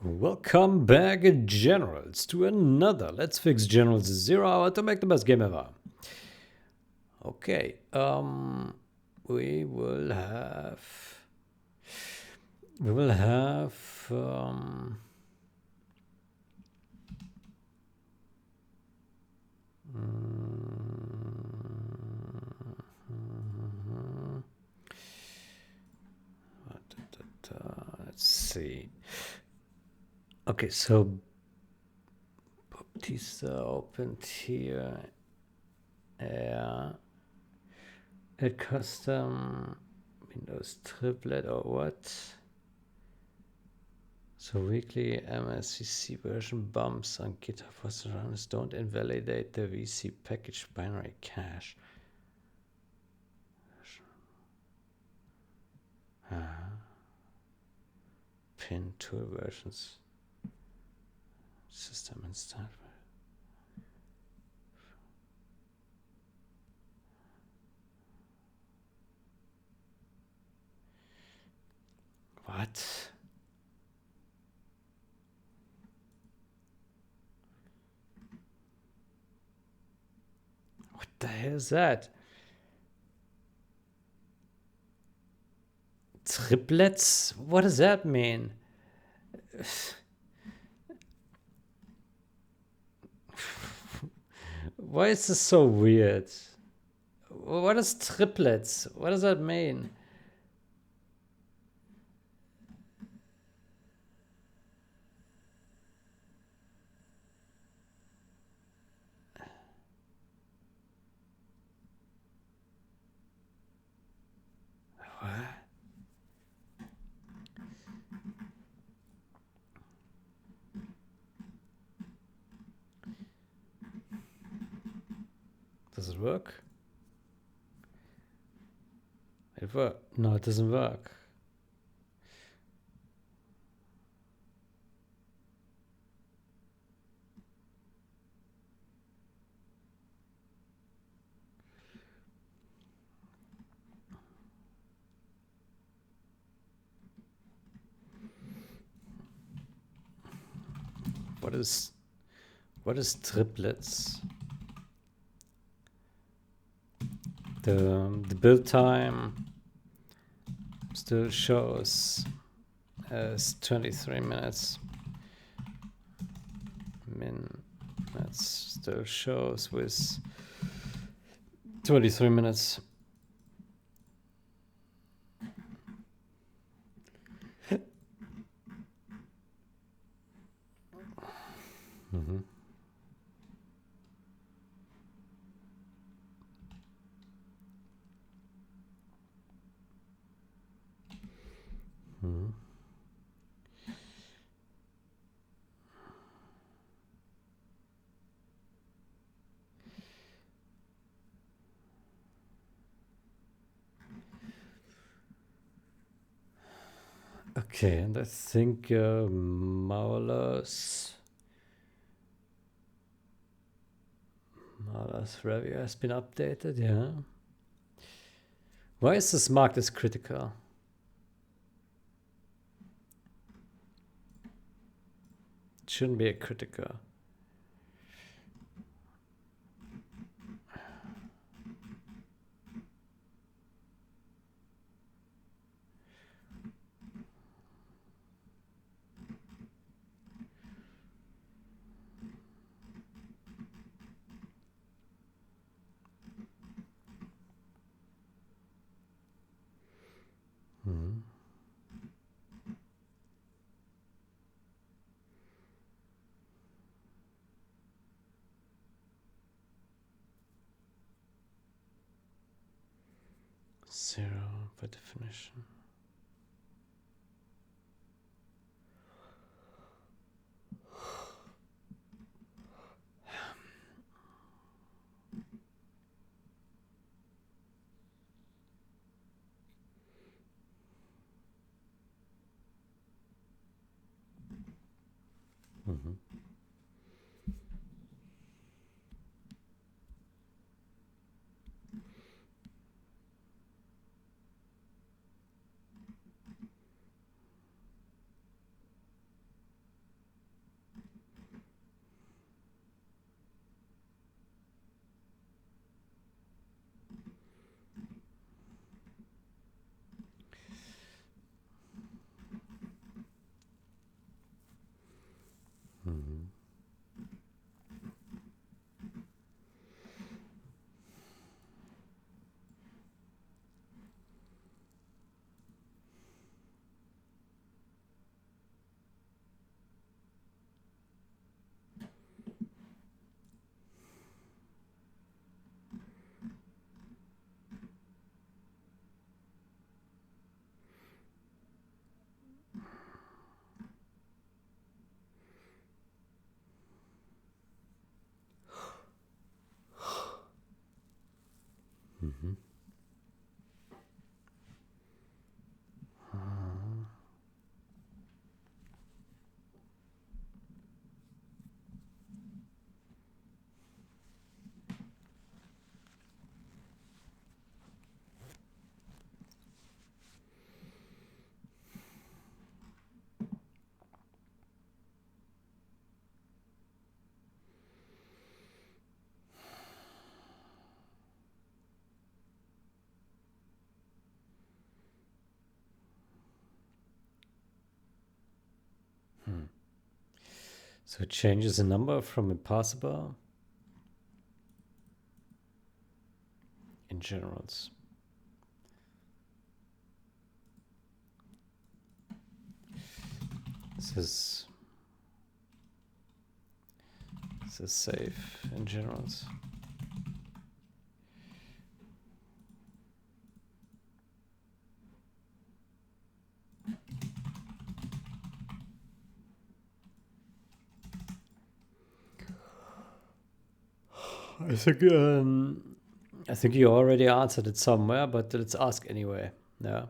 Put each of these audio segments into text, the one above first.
Welcome back, Generals, to another Let's Fix Generals 0 Hour to make the best game ever. Okay, we will have let's see. Okay, so Baptista opened here. Yeah. A custom Windows triplet or what? So weekly MSCC version bumps on GitHub for runners don't invalidate the VC package binary cache. Pin tool versions. System installed. What? What the hell is that? Triplets? What does that mean? Why is this so weird? What is triplets? What does that mean? What? Does it work? It worked. No, it doesn't work. What is triplets? The build time still shows as 23 minutes. Minutes still shows with 23 minutes. Mm-hmm. Mm-hmm. Okay, and I think Mauler's review has been updated, yeah. Why is this marked as critical? It shouldn't be a critical. Mm-hmm. Zero by definition. Mm-hmm. So it changes the number from impossible in generals. This is safe in generals. I think you already answered it somewhere, but let's ask anyway. Yeah.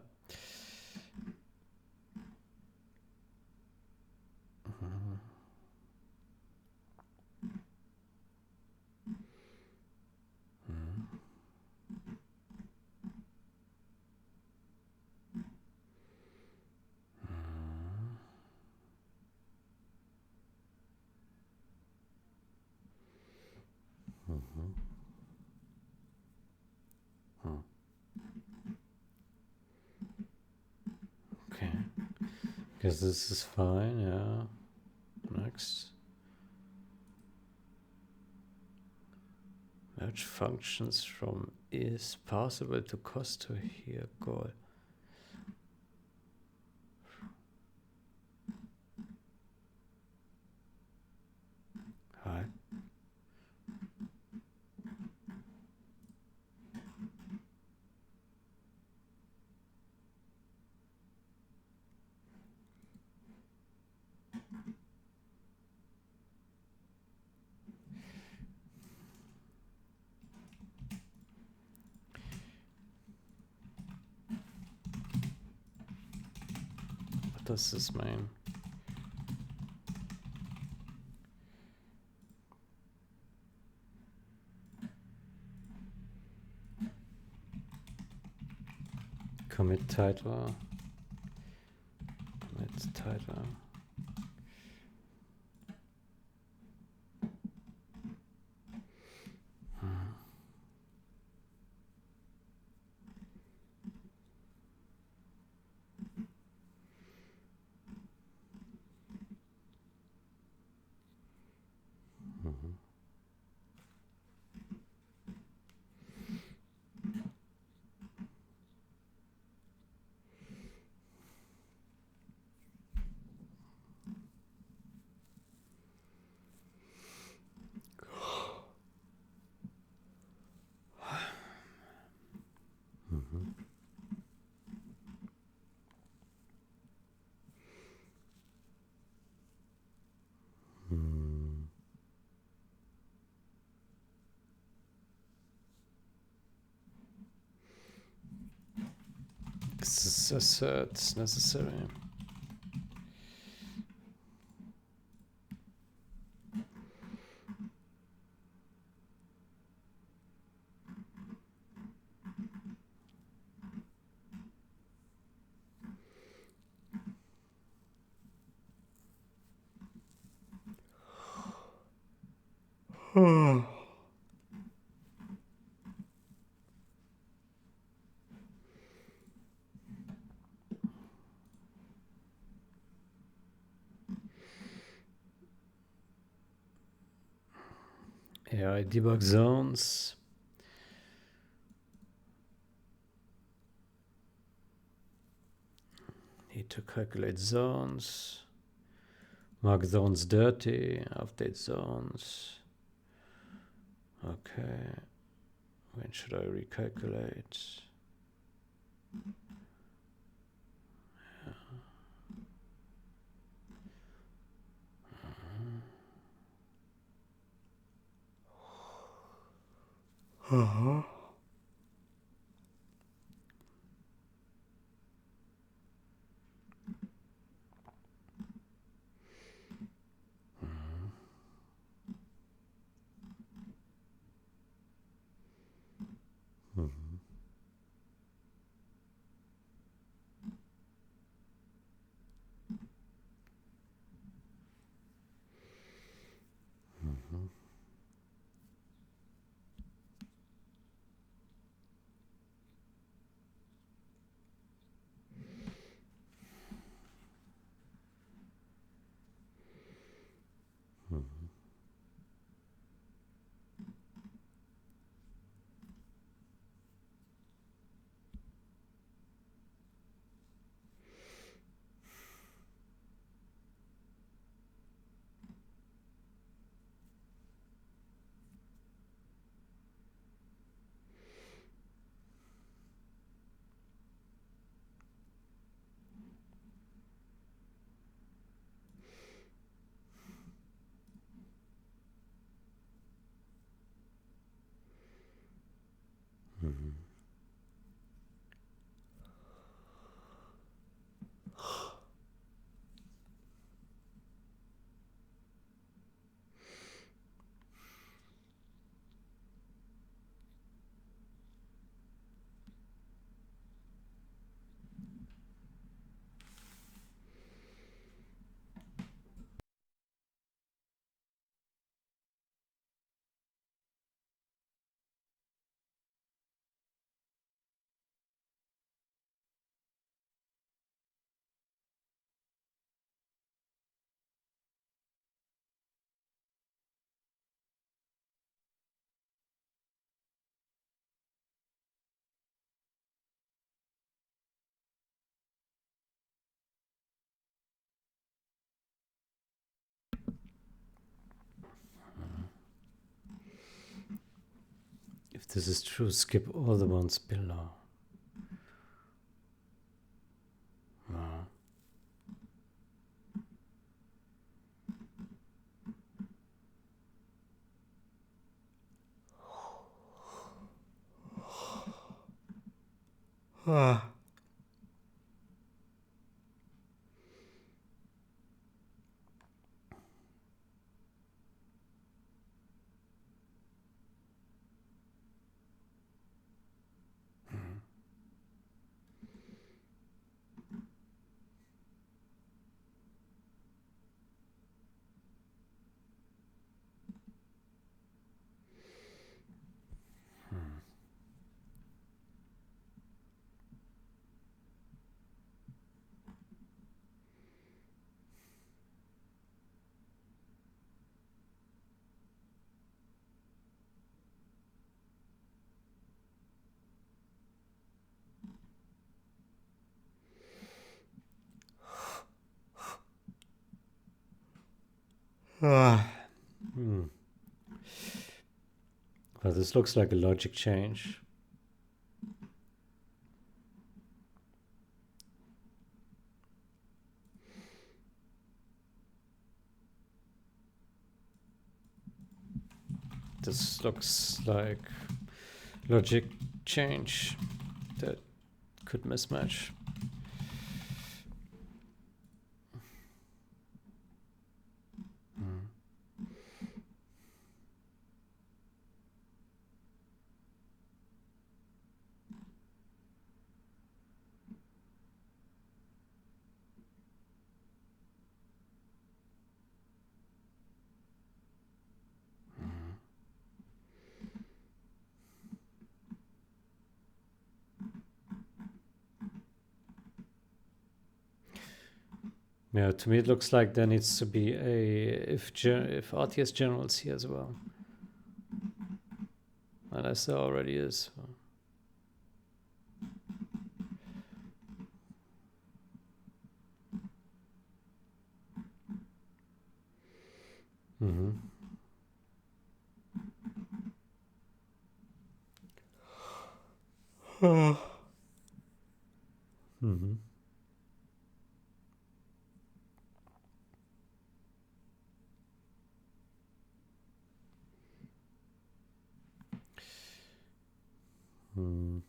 Okay. Guess this is fine, yeah. Next. Merge functions from is possible to cost to here goal. Hi. What does this mean? Commit title. Commit title. It's necessary. Yeah, I debug zones. Need to calculate zones. Mark zones dirty. Update zones. Okay. When should I recalculate? If this is true, skip all the ones below. Well, this looks like a logic change. This looks like logic change that could mismatch. Yeah, to me it looks like there needs to be a if RTS generals here as well, unless there already is. Mm-hmm. Mm-hmm. Mm.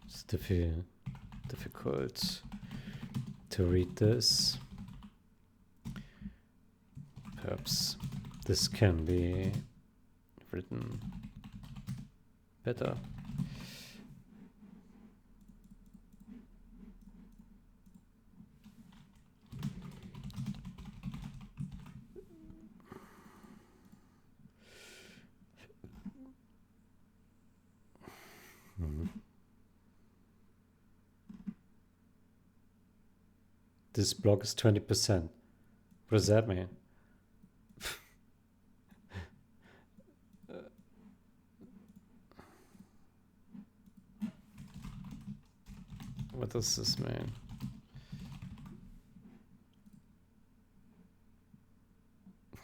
It's difficult to read this. Perhaps this can be written better. This block is 20%. What does that mean? What does this mean?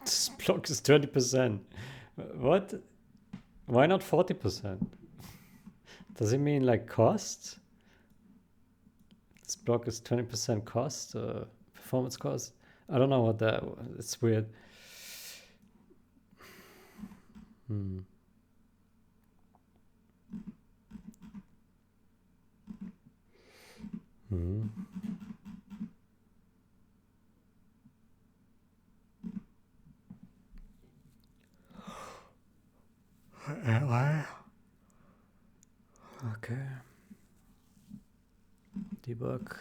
This block is 20%. What? Why not 40%? Does it mean like cost? This block is 20% cost, performance cost. I don't know what that. It's weird. Hmm. Hmm. Okay. Debug.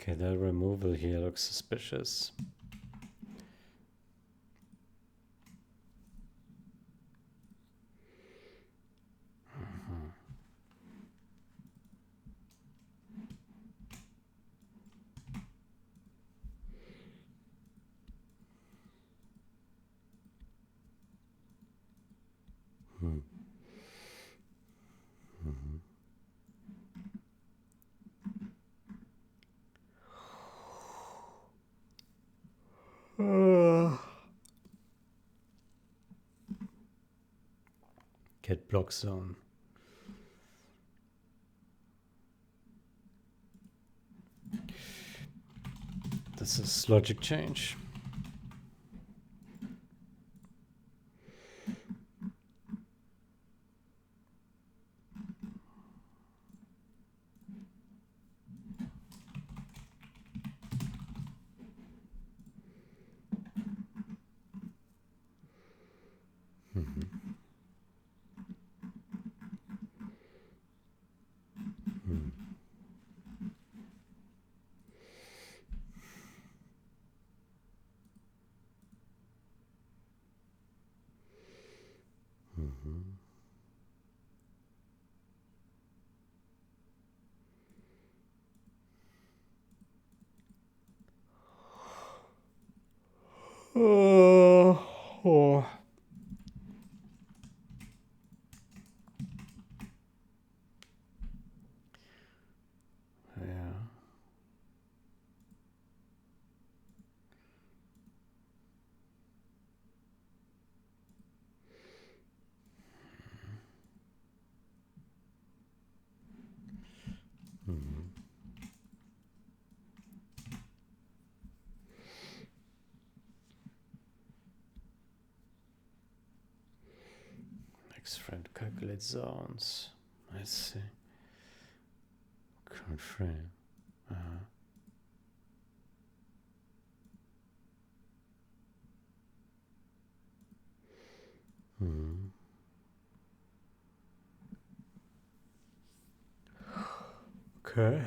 Okay, the removal here looks suspicious. Get block zone. This is logic change. Oh. Yeah. Next frame calculate zones. I see. Current frame. Okay.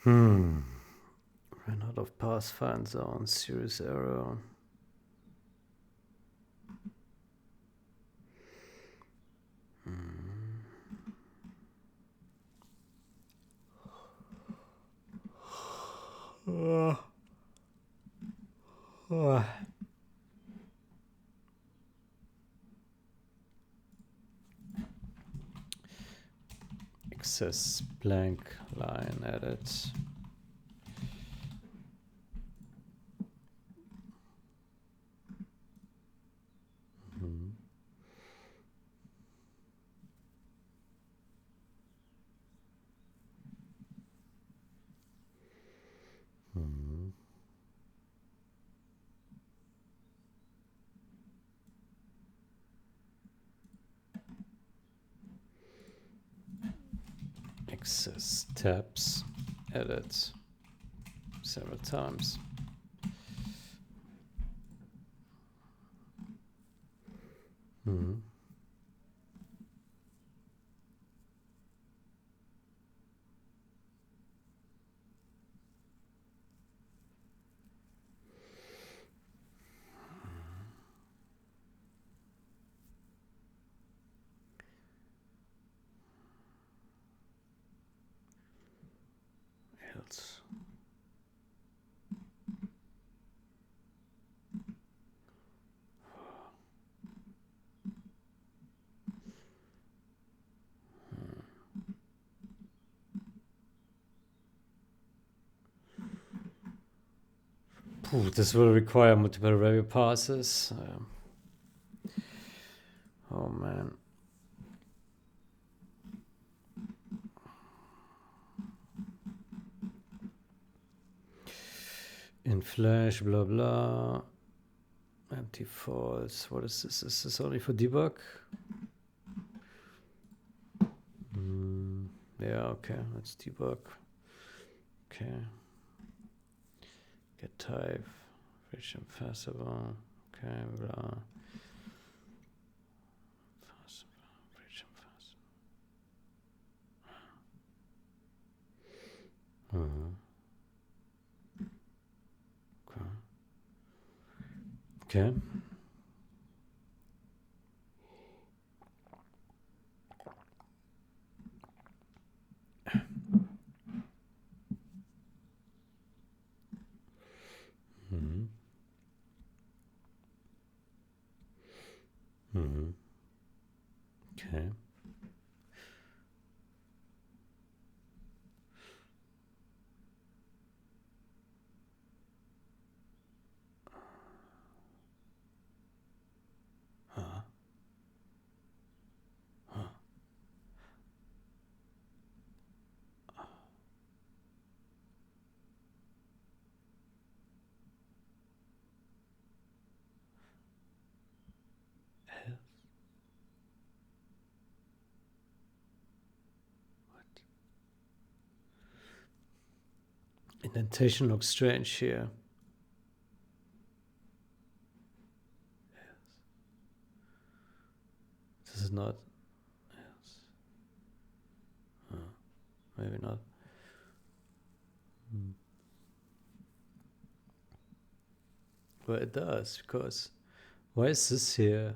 Ran out of Pathfinder zone. Serious error. access blank line edit. Access tabs edit several times. Else. Ooh, this will require multiple review passes. Oh man. In Flash, blah blah. Empty false. What is this? Is this only for debug? Yeah, okay, let's debug. Okay. Get type. Friction festival. Okay, blah. Friction festival. Okay. Okay. Indentation looks strange here. Yes. This is not. Yes. Maybe not. Well, it does, because why is this here?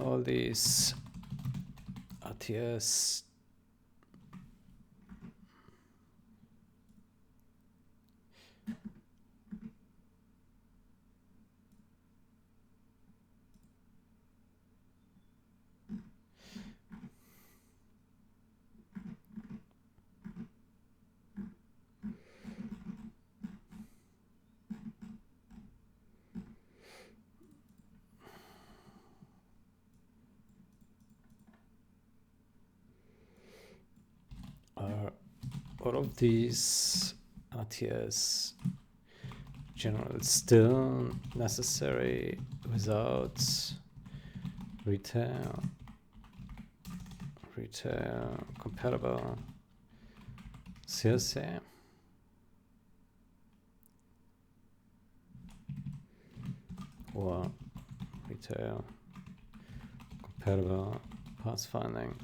All these RTS are all of these RTS general still necessary without Retail, compatible, CSA. Or retail, compatible, pathfinding.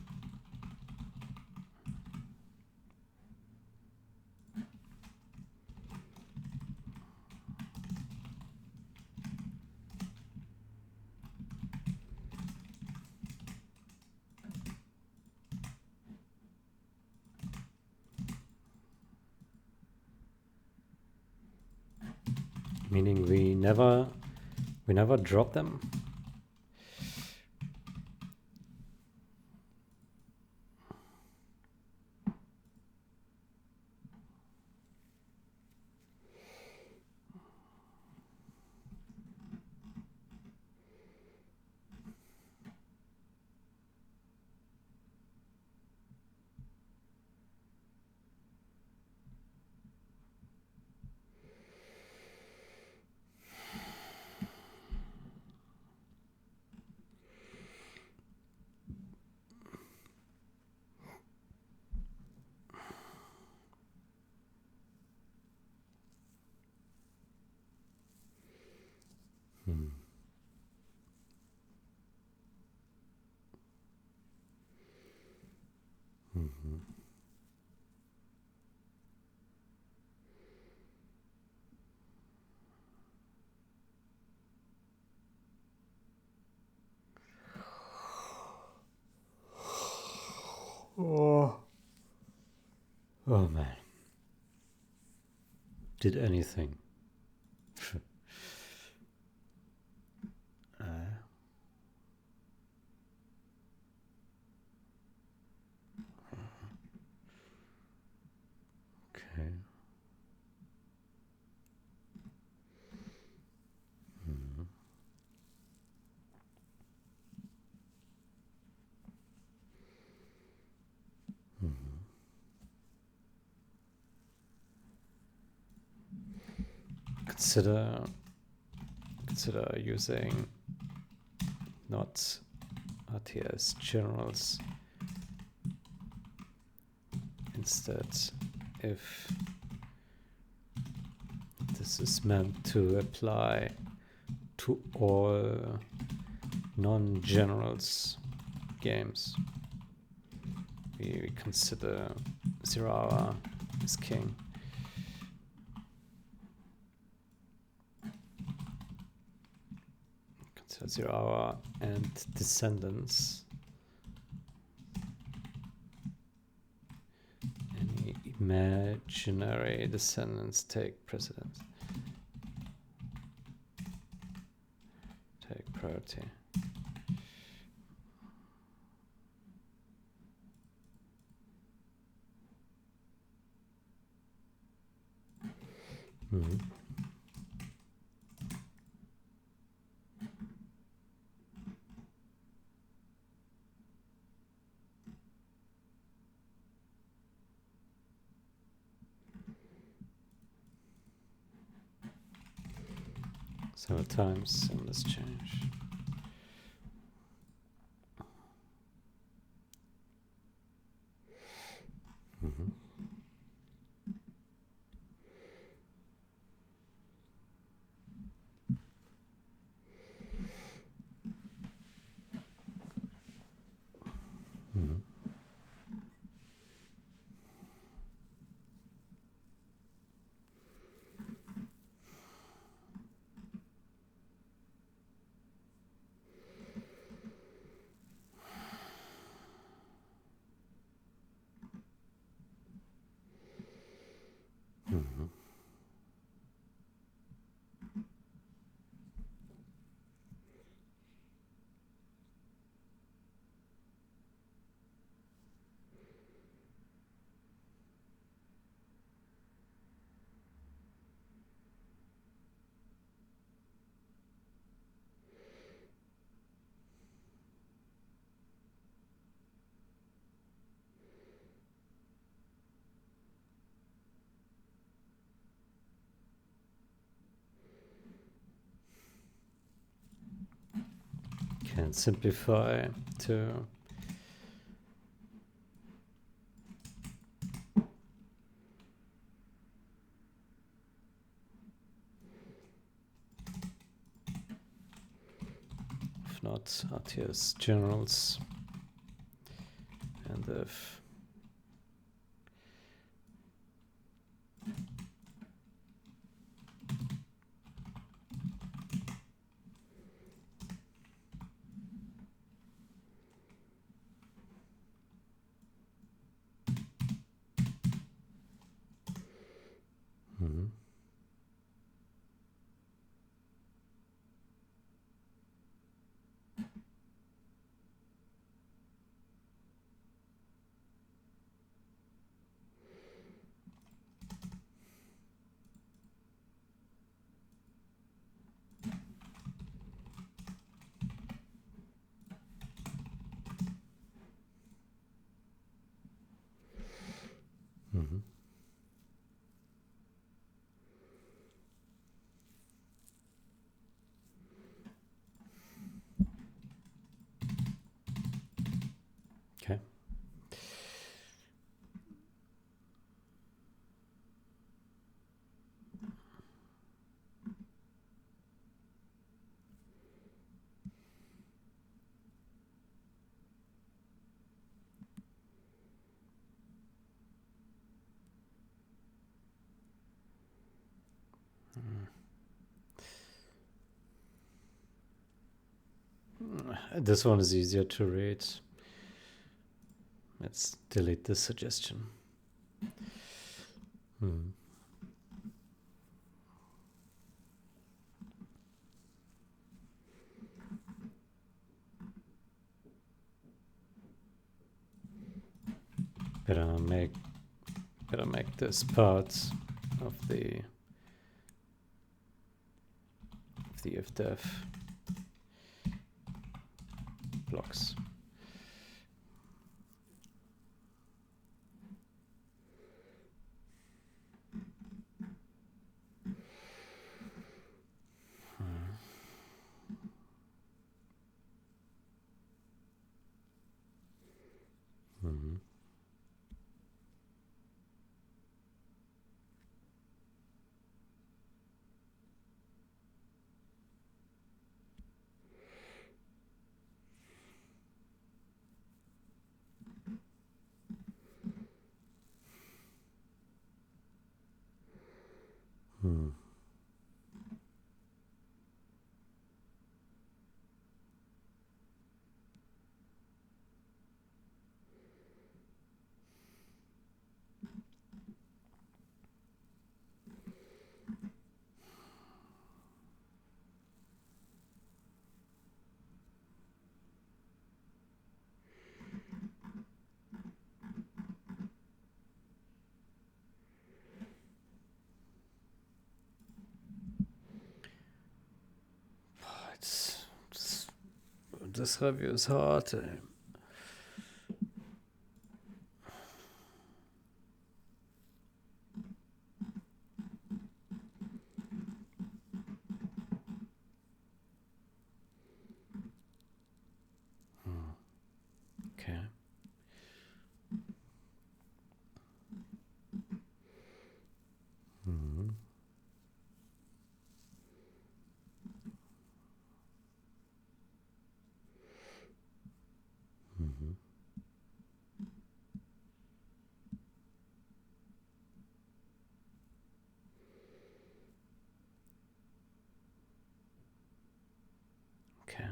Meaning we never drop them. Oh man. Did anything. Okay. Consider using not RTS generals instead if this is meant to apply to all non-generals games. We consider 0 hour as king. Consider 0 hour and descendants. Any imaginary descendants take precedence. Take priority. Several times in this change. and simplify to if not RTS generals and if okay. This one is easier to read. Let's delete this suggestion. Better make this part of the ifdef blocks. This review is hard. Okay. Okay.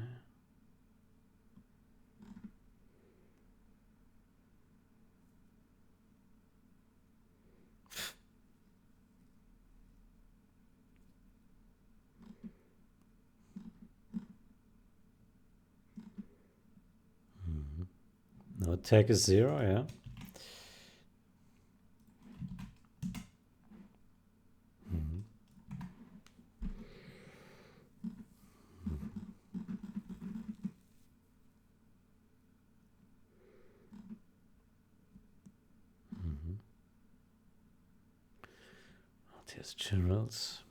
No tag is 0, yeah. Here's generals.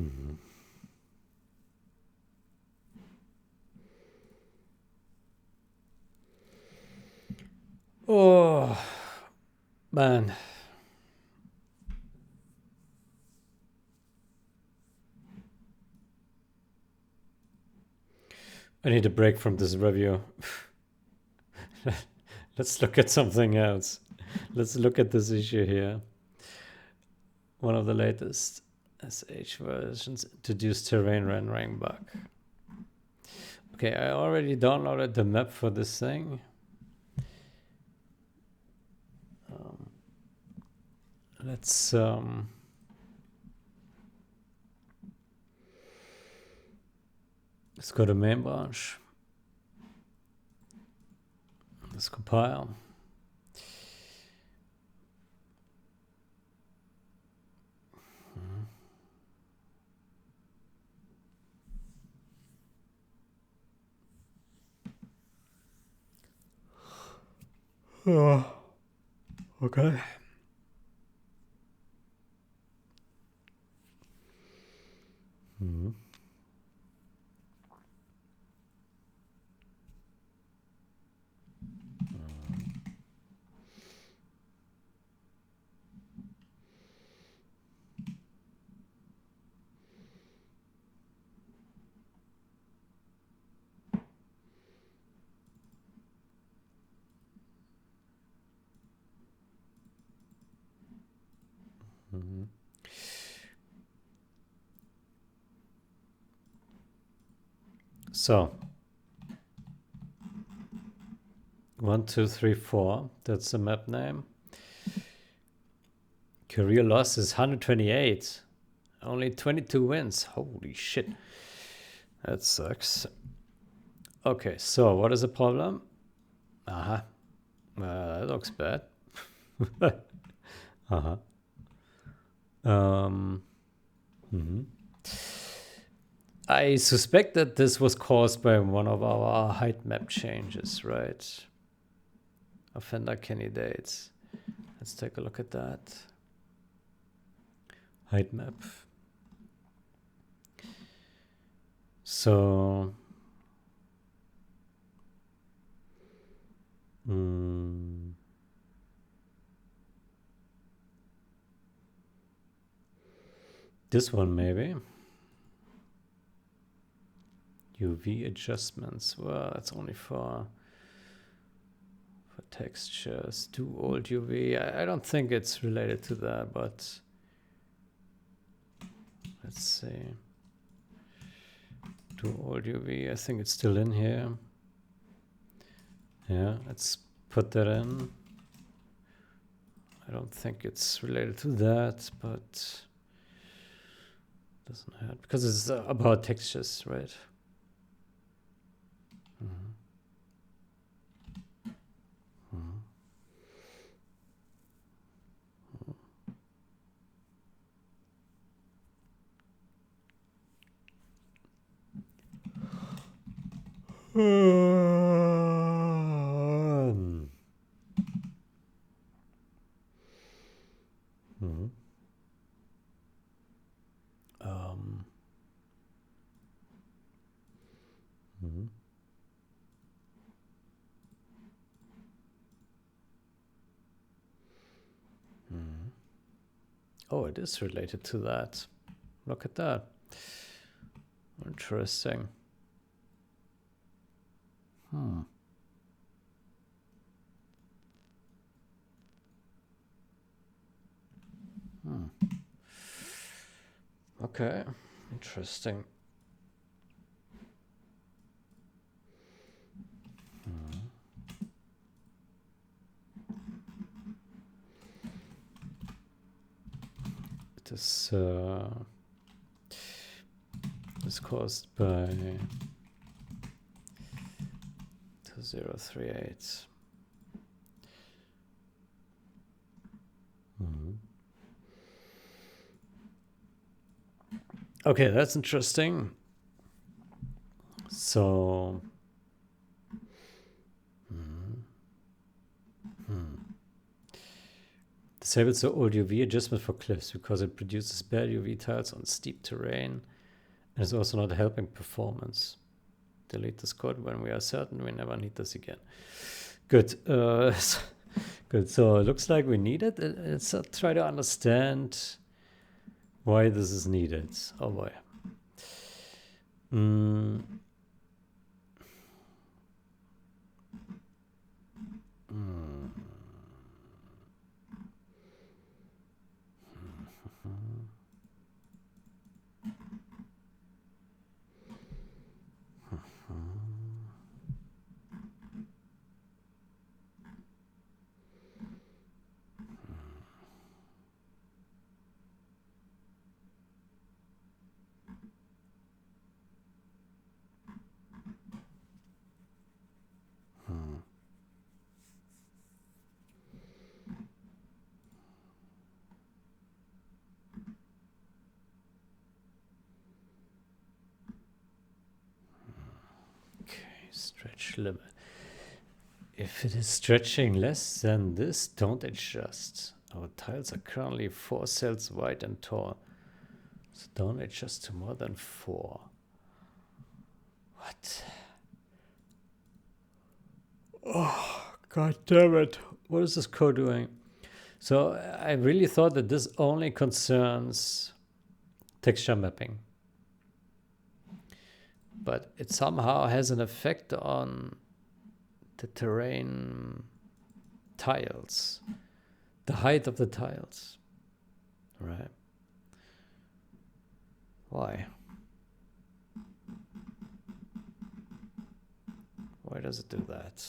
Mhm. Oh, man. I need a break from this review. Let's look at something else. Let's look at this issue here. One of the latest SH versions introduced terrain rendering bug. Okay, I already downloaded the map for this thing. Let's go to main branch. Let's compile. Okay. So 1, 2, 3, 4. That's the map name. Career loss is 128. Only 22 wins. Holy shit. That sucks. Okay, so what is the problem? Aha. That looks bad. Uh-huh. I suspect that this was caused by one of our height map changes, right? Offender candidates. Let's take a look at that. Height map. So this one maybe. UV adjustments. Well, that's only for textures. Too old UV. I don't think it's related to that, but let's see. Too old UV. I think it's still in here. Yeah, let's put that in. I don't think it's related to that, but doesn't hurt because it's about textures, right? Oh, it is related to that. Look at that. Interesting. Okay, interesting. It is caused by 2038. Okay, that's interesting. So the Disables the old UV adjustment for cliffs because it produces bad UV tiles on steep terrain and is also not helping performance. Delete this code when we are certain we never need this again. Good. Good. So it looks like we need it. Let's try to understand why this is needed. Oh boy. Stretch limit. If it is stretching less than this, don't adjust. Our tiles are currently 4 cells wide and tall. So don't adjust to more than 4. What? Oh, god damn it. What is this code doing? So I really thought that this only concerns texture mapping. But it somehow has an effect on the terrain tiles, the height of the tiles, right? Why? Why does it do that?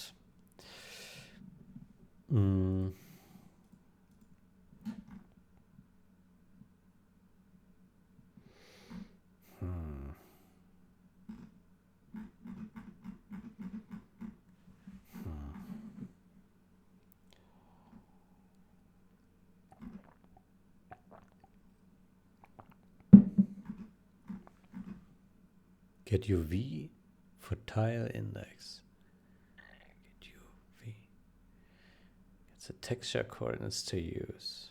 Get UV for tile index. Get UV. It's a texture coordinates to use.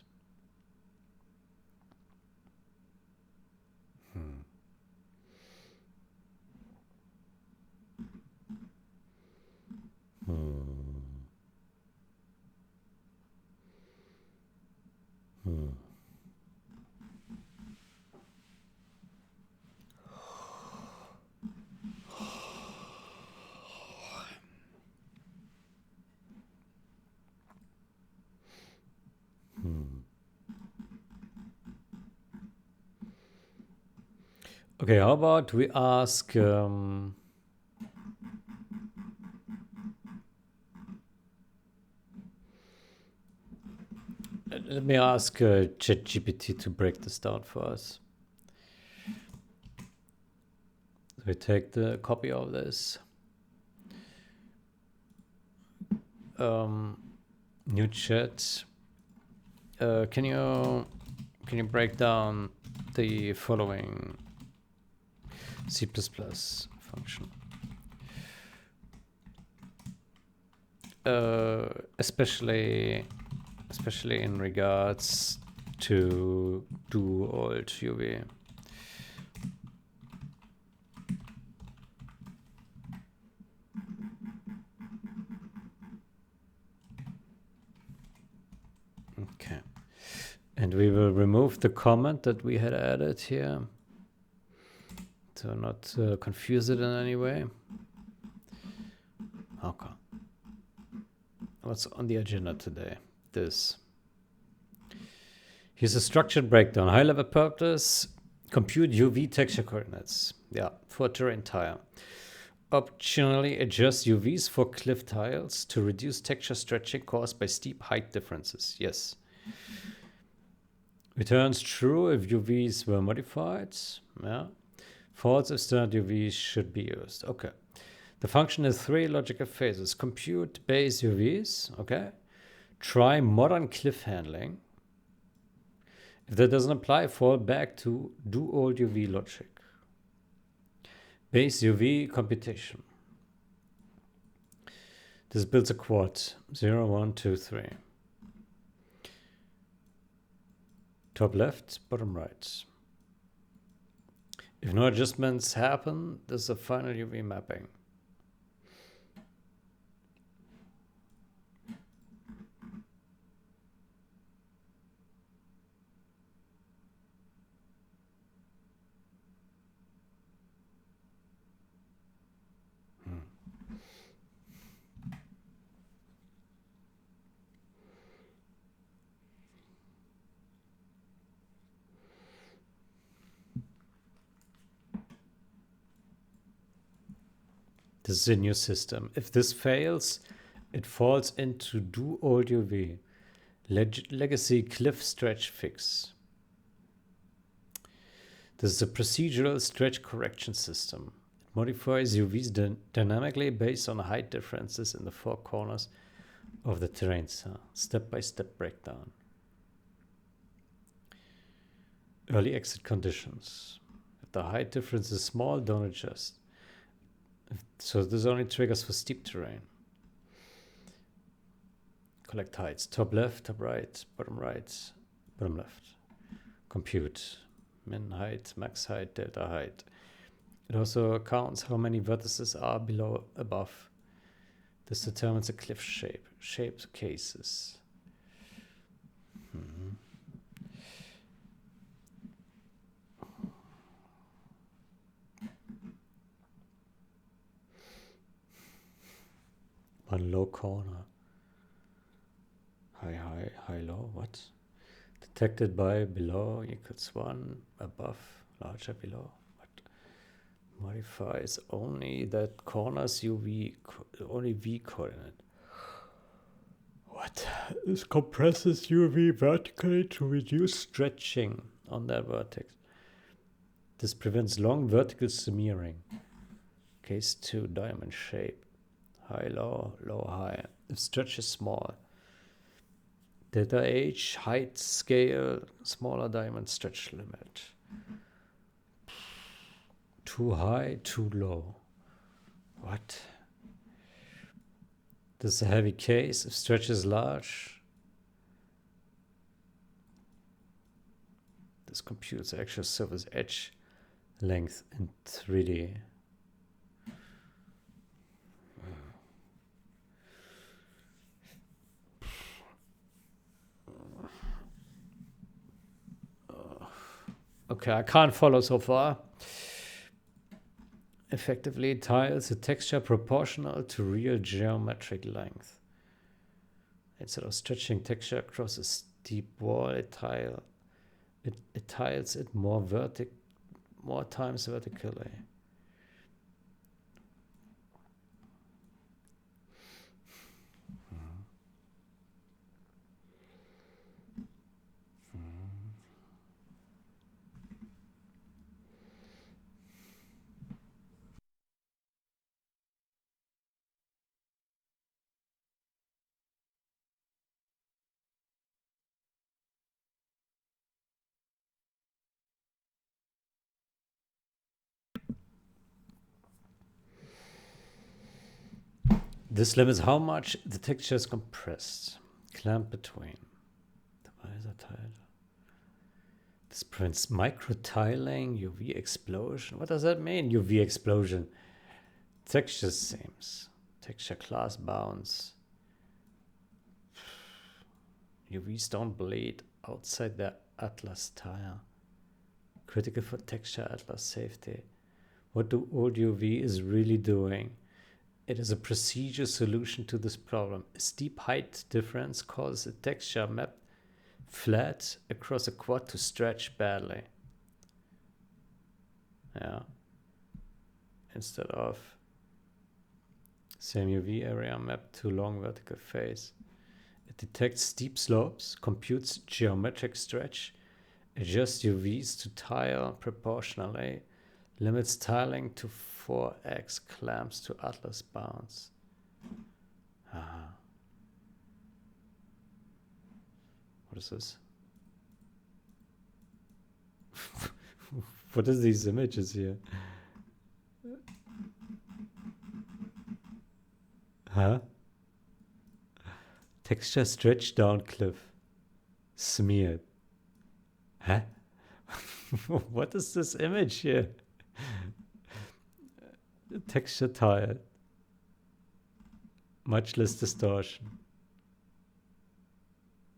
Okay, how about we ask let me ask ChatGPT to break this down for us. So we take the copy of this. New chat. Can you break down the following C++ function? Especially in regards to do alt UV. Okay, and we will remove the comment that we had added here to not confuse it in any way. Okay, what's on the agenda today? This. Here's a structured breakdown. High level purpose, compute UV texture coordinates. Yeah, for terrain tile. Optionally adjust UVs for cliff tiles to reduce texture stretching caused by steep height differences. Yes. Returns true if UVs were modified. Yeah. False if standard UVs should be used. Okay. The function has 3 logical phases. Compute base UVs. Okay. Try modern cliff handling. If that doesn't apply, fall back to do old UV logic. Base UV computation. This builds a quad 0, 1, 2, 3. Top left, bottom right. If no adjustments happen, this is a final UV mapping. This is a new system. If this fails, it falls into do old UV. Legacy cliff stretch fix. This is a procedural stretch correction system. It modifies UVs dynamically based on height differences in the four corners of the terrain. Step-by-step breakdown. Early exit conditions. If the height difference is small, don't adjust. So this only triggers for steep terrain. Collect heights. Top left, top right, bottom left. Compute. Min height, max height, delta height. It also counts how many vertices are below, above. This determines a cliff shape. Shaped cases. One low corner. High, low, what? Detected by below equals 1, above, larger below. What? Modifies only that corner's UV, only V coordinate. What? This compresses UV vertically to reduce stretching on that vertex. This prevents long vertical smearing. Case 2, diamond shape. High, low, low, high. If stretch is small. Delta H, height, scale, smaller diamond stretch limit. Too high, too low. What? This is a heavy case. If stretch is large, this computes the actual surface edge length in 3D. Okay, I can't follow so far. Effectively tiles the texture proportional to real geometric length. Instead of stretching texture across a steep wall, it tiles it more times vertically. This limits how much the texture is compressed. Clamp between. The visor tile. This prevents micro tiling, UV explosion. What does that mean, UV explosion? Texture seams. Texture class bounds. UVs don't bleed outside the Atlas tile. Critical for texture Atlas safety. What the old UV is really doing? It is a procedure solution to this problem. A steep height difference causes a texture map flat across a quad to stretch badly. Yeah. Instead of same UV area mapped to long vertical face. It detects steep slopes, computes geometric stretch, adjusts UVs to tile proportionally, limits tiling to 4x, clamps to Atlas bounds. What is this? What is these images here? Huh? Texture stretch down cliff. Smeared. Huh? What is this image here? Texture tile. Much less distortion.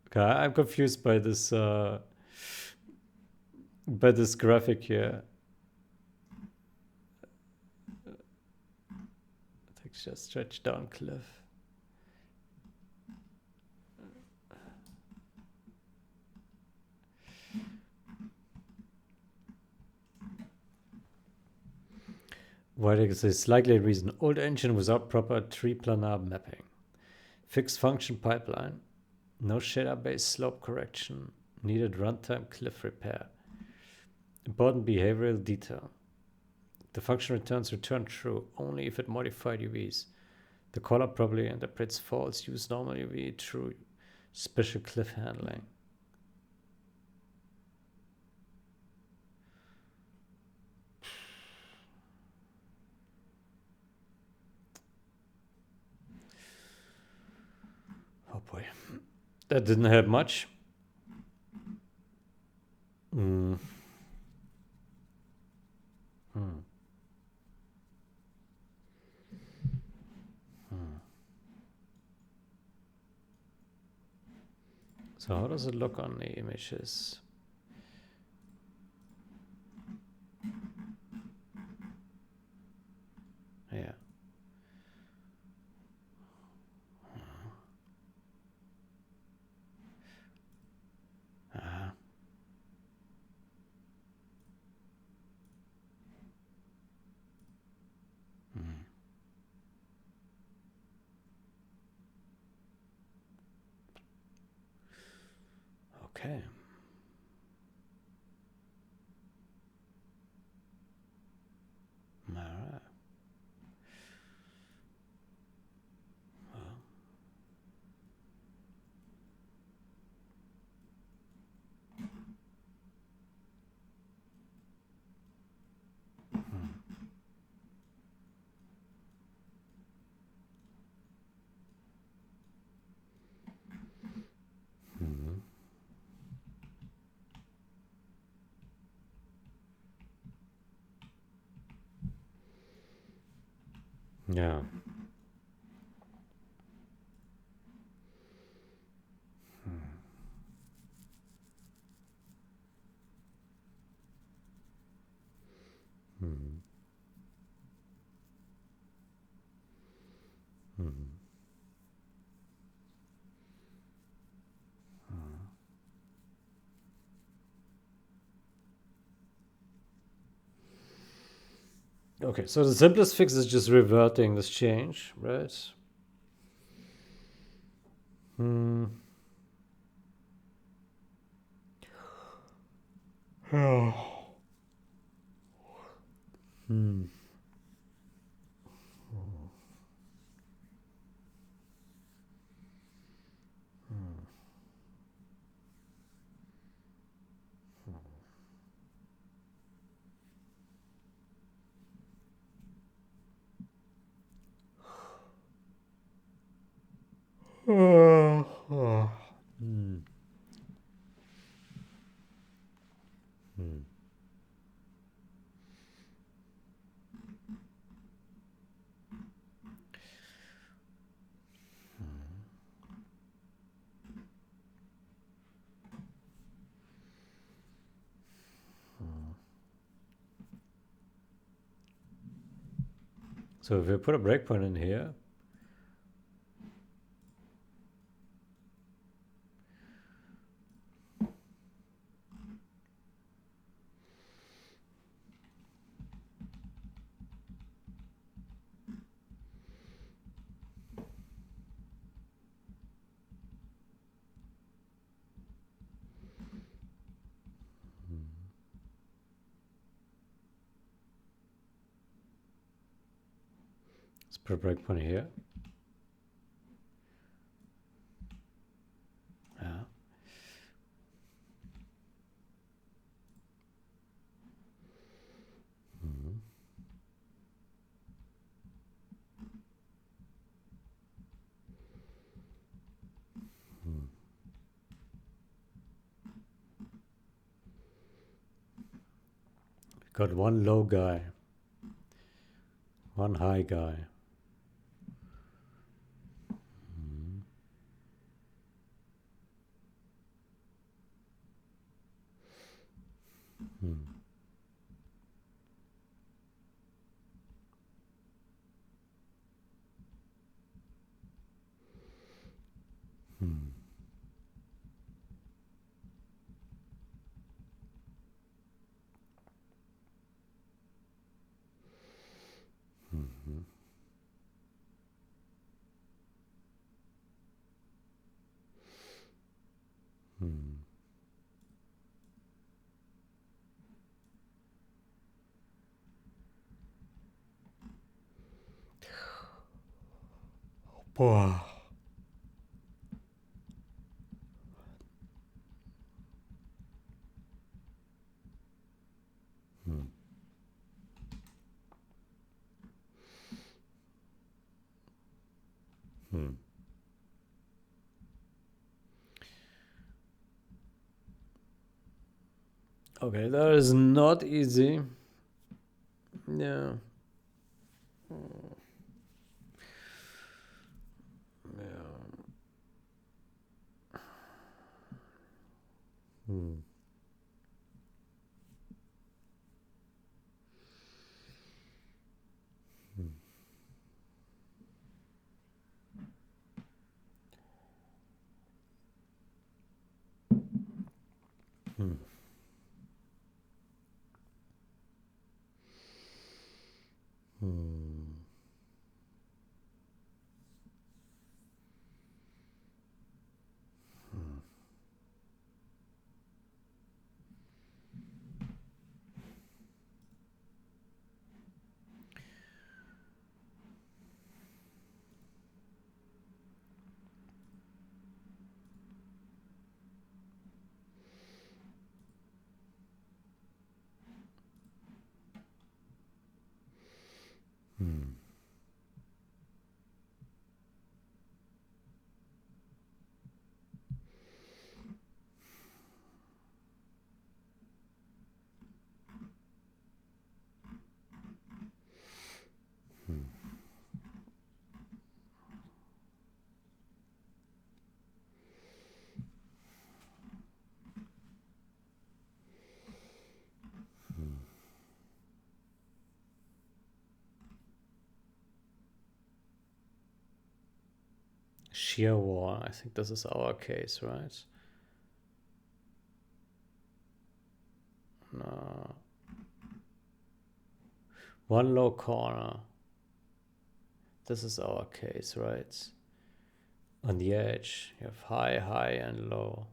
Okay, I'm confused by this graphic here. Texture stretch down cliff. Why is this likely reason? Old engine without proper tree-planar mapping. Fixed function pipeline. No shader-based slope correction. Needed runtime cliff repair. Important behavioral detail. The function returns return true only if it modified UVs. The caller probably interprets false, use normal UV, true, special cliff handling. Oh boy. That didn't help much. So how does it look on the images? Yeah. Okay. All right. Yeah. Okay, so the simplest fix is just reverting this change, right? So if we put a breakpoint in here, let's put a breakpoint here. Yeah. Got one low guy. One high guy. Hmm. Hmm. Hmm. Hmm. Boah. Hmm. Hmm. Okay, that is not easy. Yeah. Yeah. Hmm. Hmm. Hmm. Hmm. Sheer war. I think this is our case, right? No. One low corner. This is our case, right? On the edge, you have high, high, and low.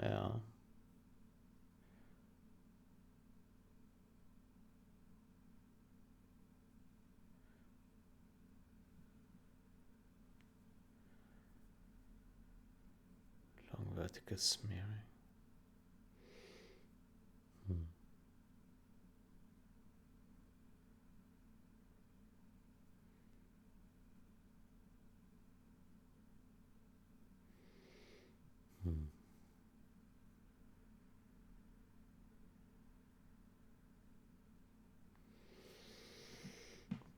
Yeah. Long vertical smearing. Hmm. Hmm.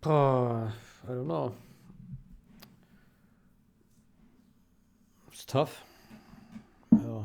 Oh, I don't know. It's tough. Yeah.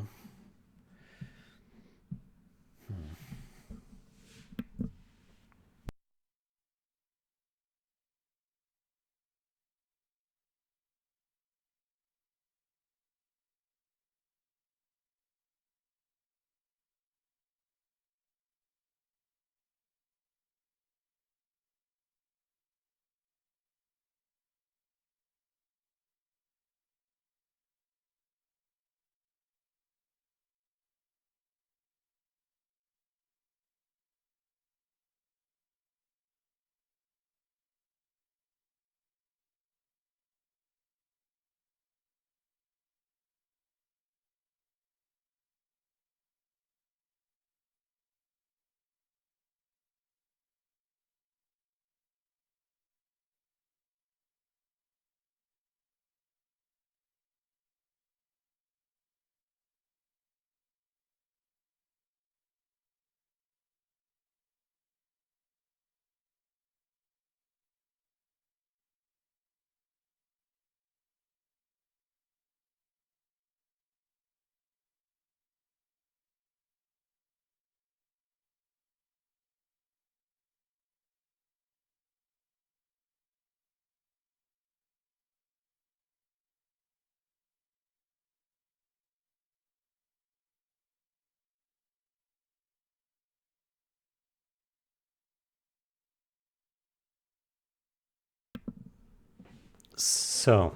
So,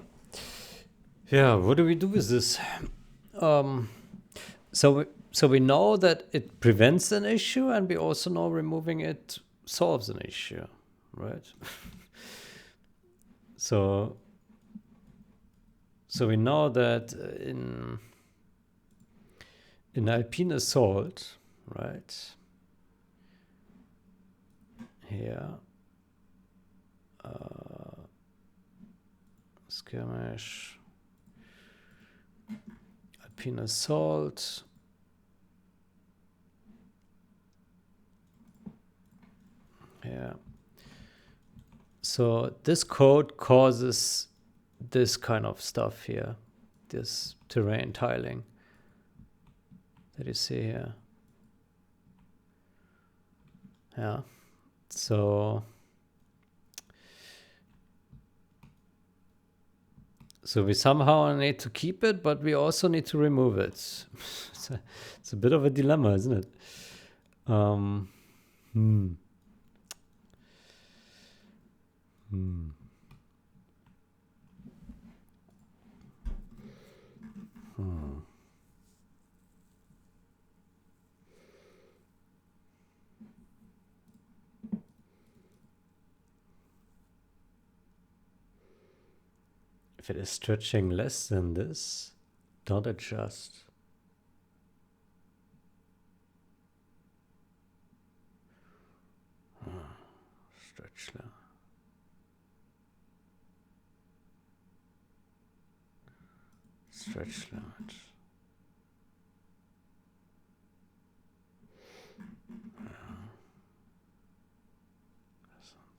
yeah, what do we do with this? So we know that it prevents an issue, and we also know removing it solves an issue, right? So we know that in alpine assault, right? Here, skirmish, alpine assault. Yeah. So this code causes this kind of stuff here, this terrain tiling that you see here. Yeah. So we somehow need to keep it, but we also need to remove it. It's a bit of a dilemma, isn't it? If it is stretching less than this, don't adjust. Stretch limit. Stretch limit.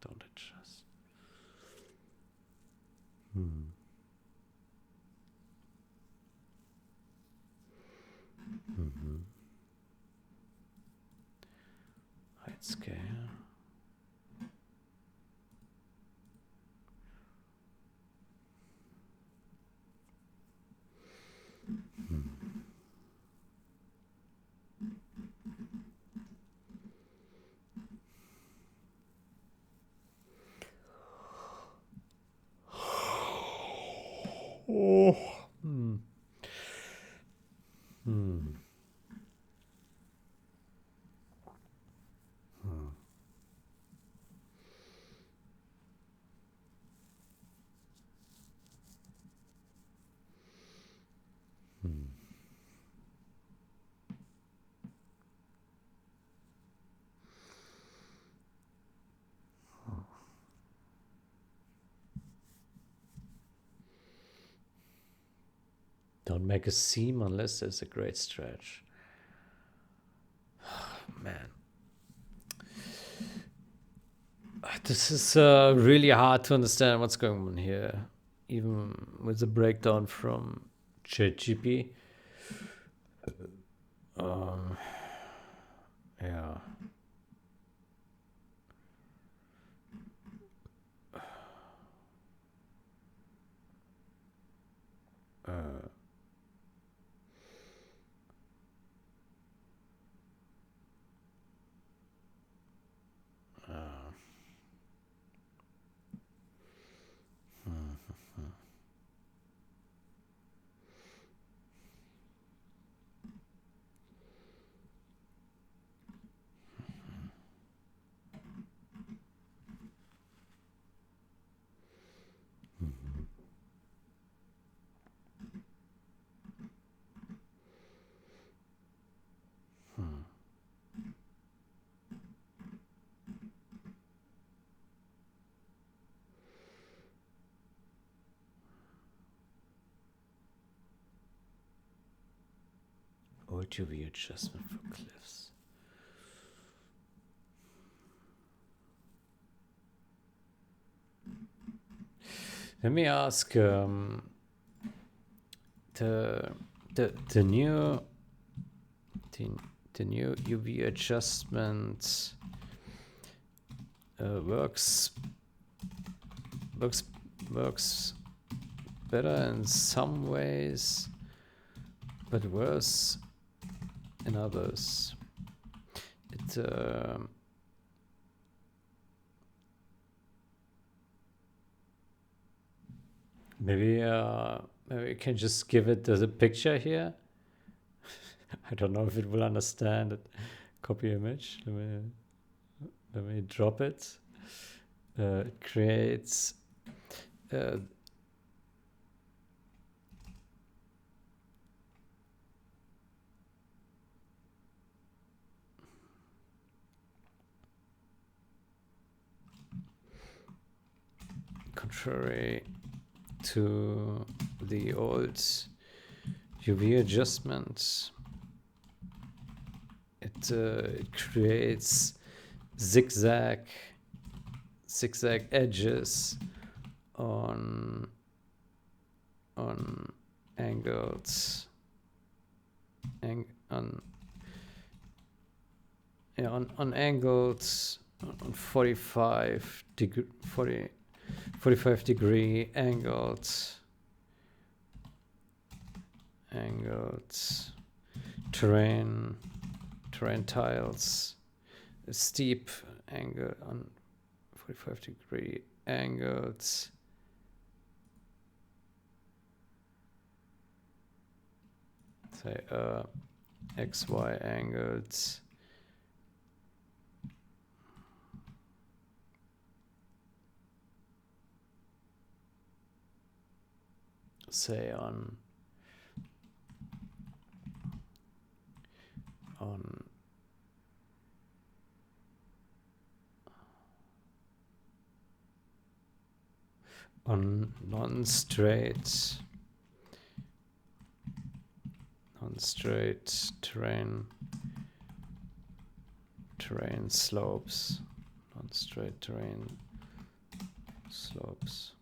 Don't adjust. Height scale. Oh. Don't make a seam unless there's a great stretch. Man. This is really hard to understand what's going on here, even with the breakdown from ChatGPT. Yeah. Old UV adjustment for cliffs. Let me ask the new UV adjustment works better in some ways, but worse in others. It Maybe maybe you can just give it as a picture here. I don't know if it will understand it. Copy image. Let me drop it. It creates contrary to the old UV adjustments. It creates zigzag edges on angles on angles on 45 degree angles terrain tiles, a steep angle on 45 degree angles, say XY angles, say on non-straight terrain slopes, non-straight terrain slopes,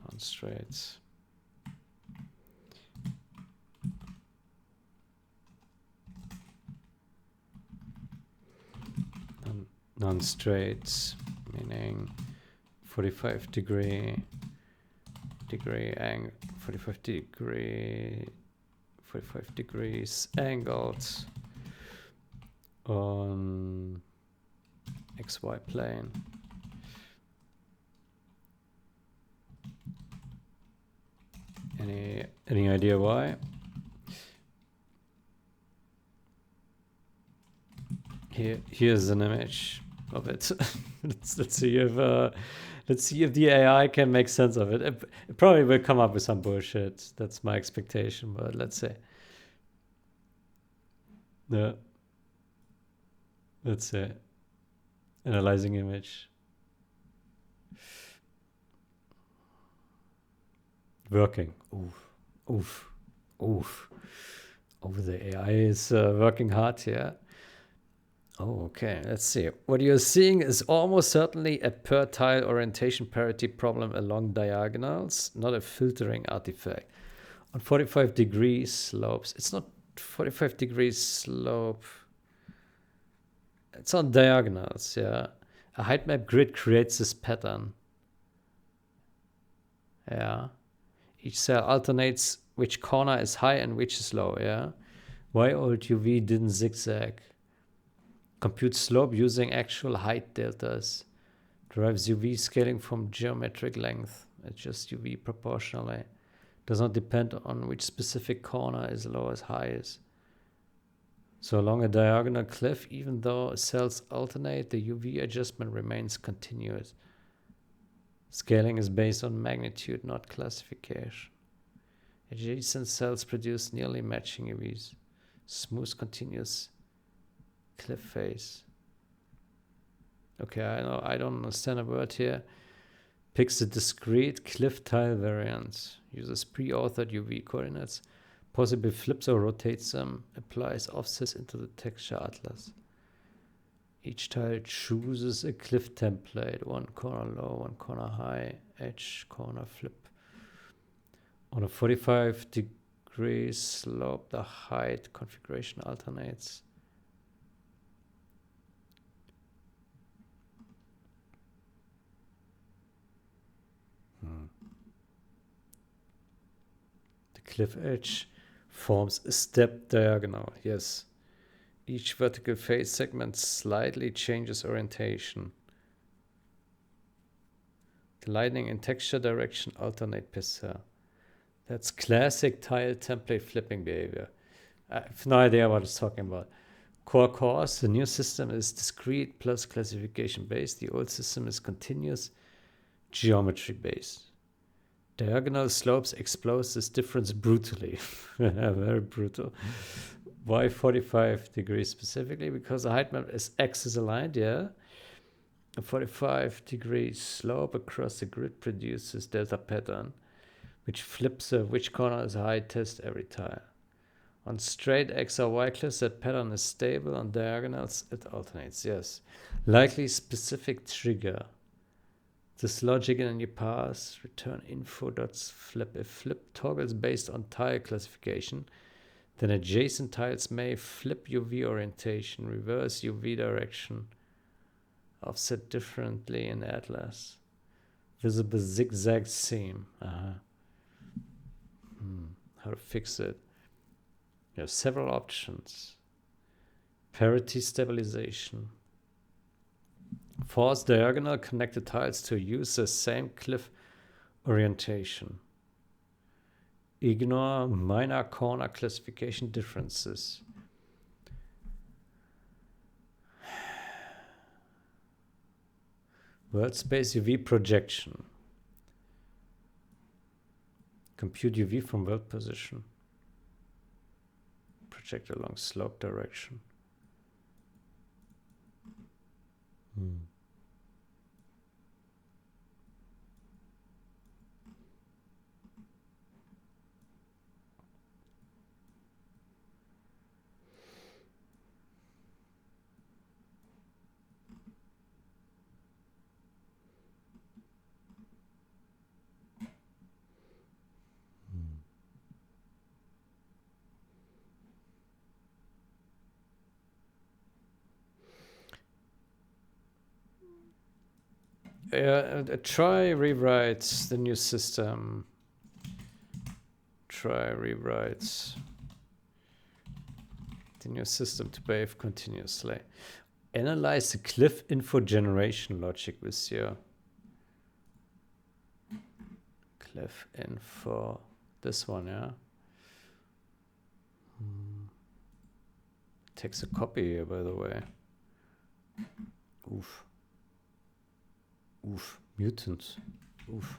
non-straight. Non-straight, meaning 45 degree angle, 45 degrees angled on XY plane. Any idea why? Here's an image of it. let's see if the AI can make sense of it. It probably will come up with some bullshit. That's my expectation, but let's see. Yeah. Let's see. Analyzing image. Working. Oof. Oh, the AI is working hard here. Oh, okay. Let's see. What you're seeing is almost certainly a per tile orientation parity problem along diagonals, not a filtering artifact. On 45 degrees slopes, it's not 45 degrees slope. It's on diagonals, yeah. A height map grid creates this pattern. Yeah. Each cell alternates which corner is high and which is low, yeah. Why old UV didn't zigzag? Compute slope using actual height deltas. Derives UV scaling from geometric length. Adjust UV proportionally. Does not depend on which specific corner is low as high is. So along a diagonal cliff, even though cells alternate, the UV adjustment remains continuous. Scaling is based on magnitude, not classification. Adjacent cells produce nearly matching UVs. Smooth, continuous cliff face. Okay, I don't understand a word here. Picks a discrete cliff tile variant. Uses pre-authored UV coordinates. Possibly flips or rotates them. Applies offsets into the texture atlas. Each tile chooses a cliff template. One corner low, one corner high. Edge, corner flip. On a 45 degree slope, the height configuration alternates. The cliff edge forms a stepped diagonal, yes. Each vertical face segment slightly changes orientation. The lightning in texture direction alternate per cell. That's classic tile template flipping behavior. I have no idea what it's talking about. Core cores, the new system is discrete plus classification based. The old system is continuous geometry based. Diagonal slopes expose this difference brutally. Very brutal. Why 45 degrees specifically? Because the height map is axis aligned, yeah. A 45 degree slope across the grid produces delta pattern, which flips which corner is a high test every time. On straight X or Y cliffs, that pattern is stable. On diagonals, it alternates. Yes. Likely specific trigger. This logic in any pass, return info dots flip. If flip toggles based on tile classification, then adjacent tiles may flip UV orientation, reverse UV direction, offset differently in Atlas. Visible zigzag seam. How to fix it? You have several options. Parity stabilization. Force diagonal connected tiles to use the same cliff orientation. Ignore minor corner classification differences. World space UV projection. Compute UV from world position. Project along slope direction. Try rewrites the new system. Try rewrites the new system to behave continuously. Analyze the cliff info generation logic with your cliff info. This one, yeah. Takes a copy here, by the way. Oof. Oof. Mutants. Oof.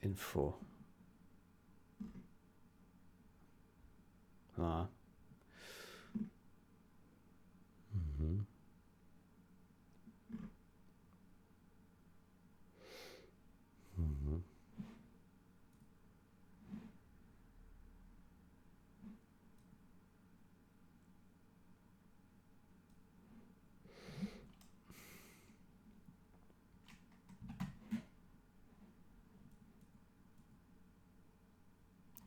Info.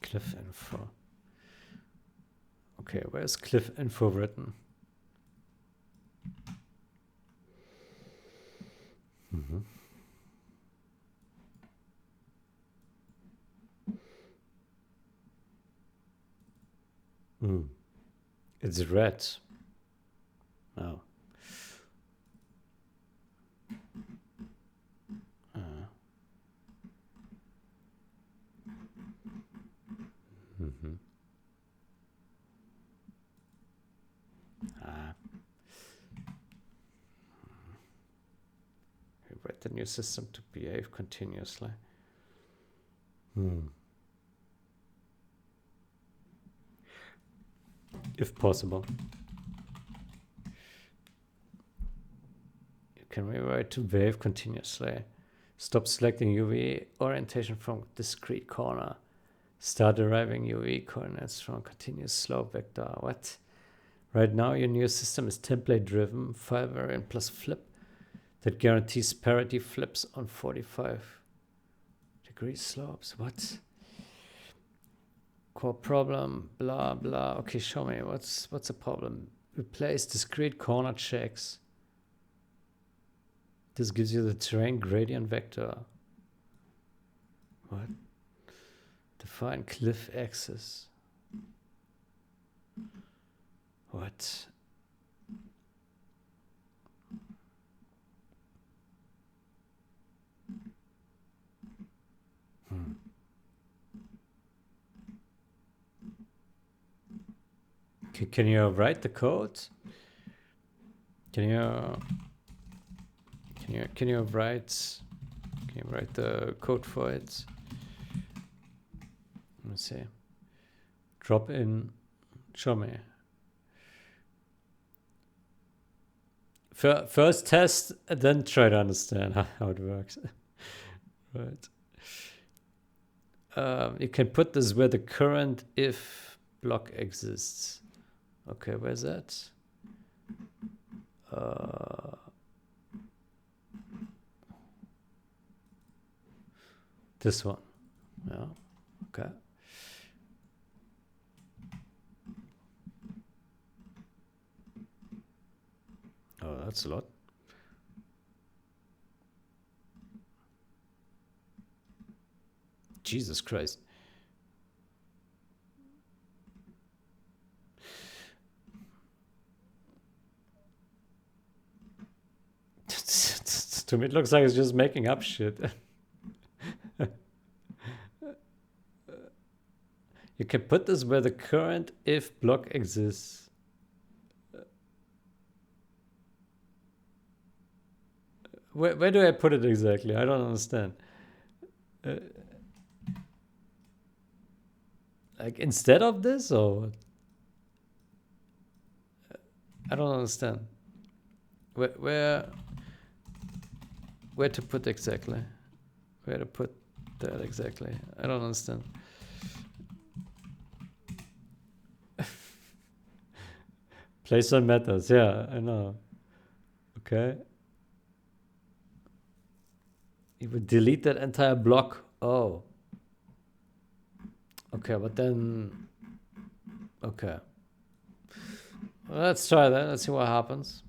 Cliff info. Okay, where's cliff info written? It's red. Oh. We write the new system to behave continuously. If possible. You can rewrite to behave continuously. Stop selecting UV orientation from discrete corner. Start deriving UV coordinates from continuous slope vector. What? Right now your new system is template driven, file variant plus flip that guarantees parity flips on 45 degree slopes. What? Core problem, blah blah. Okay, show me what's the problem. Replace discrete corner checks. This gives you the terrain gradient vector. What? Define cliff axis. What? Can you write the code? Can you write the code for it? Let's see. Drop in. Show me. First test, then try to understand how it works. Right. You can put this where the current if block exists. Okay, where's that? This one. Yeah. Okay. Oh, that's a lot. Jesus Christ. To me, it looks like it's just making up shit. You can put this where the current if block exists. Where do I put it exactly? I don't understand. Like instead of this, or I don't understand. Where to put exactly? Where to put that exactly? I don't understand. Placement matters. Yeah, I know. Okay. You would delete that entire block. Oh. Okay, but then. Okay. Well, let's try that. Let's see what happens.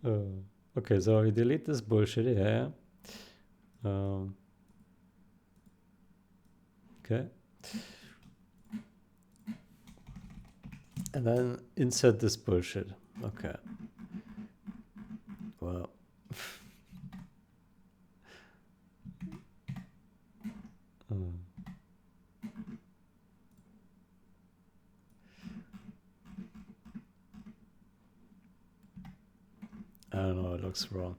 Okay, so we delete this bullshit here. Okay. And then insert this bullshit. Okay. Well. I don't know, it looks wrong.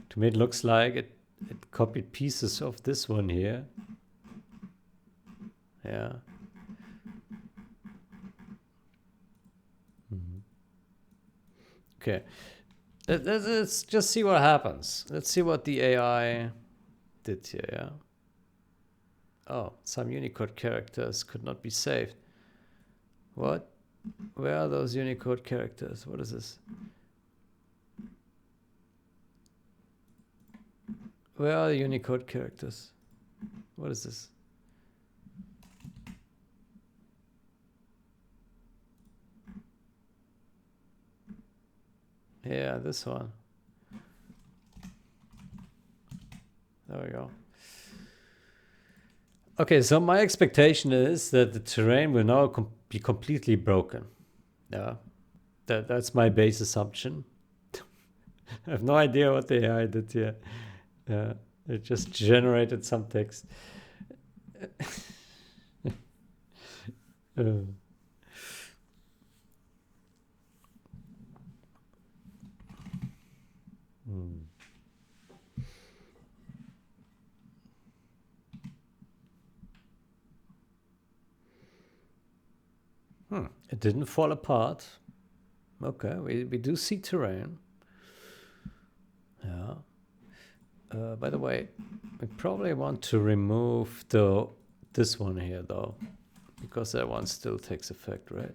To me, it looks like it copied pieces of this one here. Yeah. Okay. Let's just see what happens. Let's see what the AI did here, yeah? Oh, some Unicode characters could not be saved. What? Where are those Unicode characters? What is this? Where are the Unicode characters? What is this? Yeah, this one. There we go. Okay, so my expectation is that the terrain will now be completely broken. Yeah, that's my base assumption. I have no idea what the AI did here. Yeah, it just generated some text. It didn't fall apart. Okay, we do see terrain. Yeah. By the way, we probably want to remove this one here though, because that one still takes effect, right?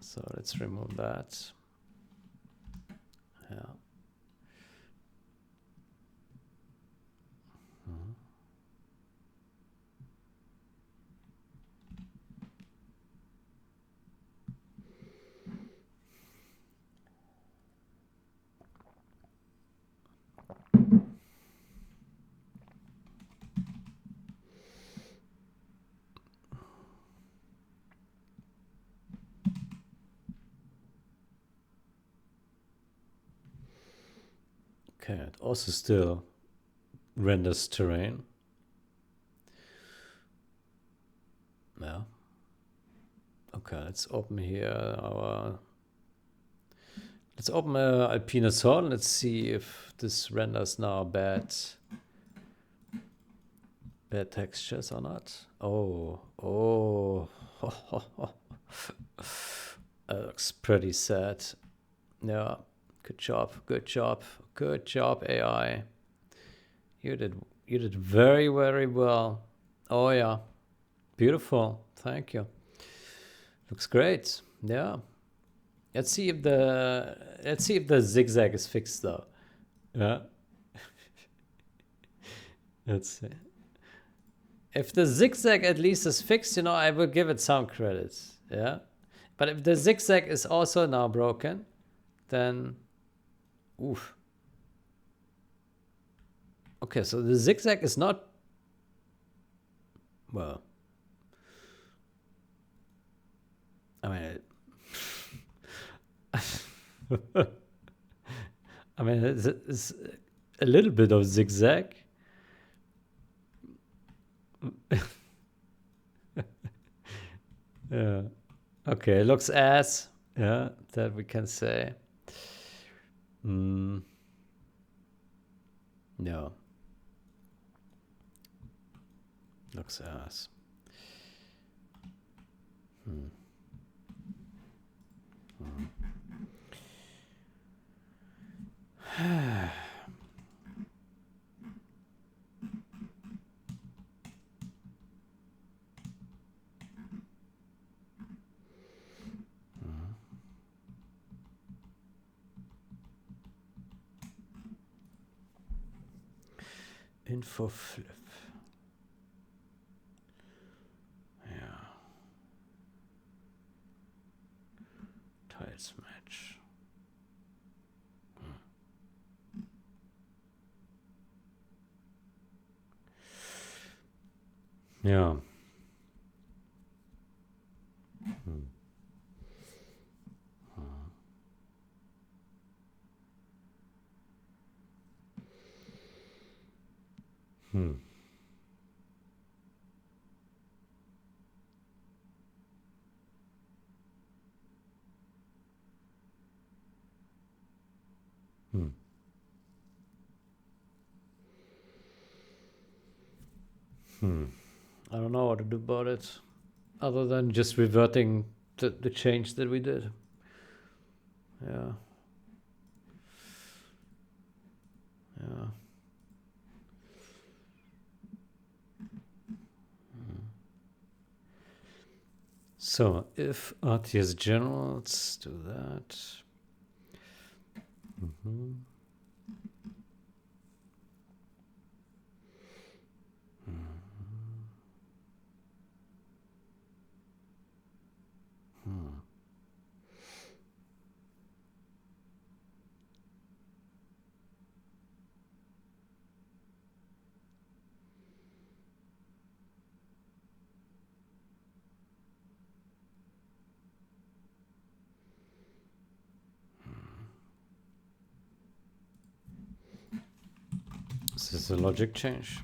So let's remove that. Yeah. Okay, it also still renders terrain. Yeah. Okay, let's open here our... Let's open Alpina Sol. Let's see if this renders now bad textures or not. Oh. That looks pretty sad. Yeah, good job, AI. You did very, very well. Oh yeah, beautiful. Thank you. Looks great. Yeah. Let's see if the zigzag is fixed though. Yeah. Let's see. If the zigzag at least is fixed, I will give it some credits. Yeah. But if the zigzag is also now broken, then oof. Okay, so the zigzag is not, well, I mean, it's a little bit of zigzag. Yeah. Okay, it looks ass. Yeah, that we can say. Yeah. Looks ass. Info flip. Yeah. Tiles match. Yeah. I don't know what to do about it, other than just reverting the change that we did. Yeah. Yeah. So if RTS general, let's do that. This is a logic change.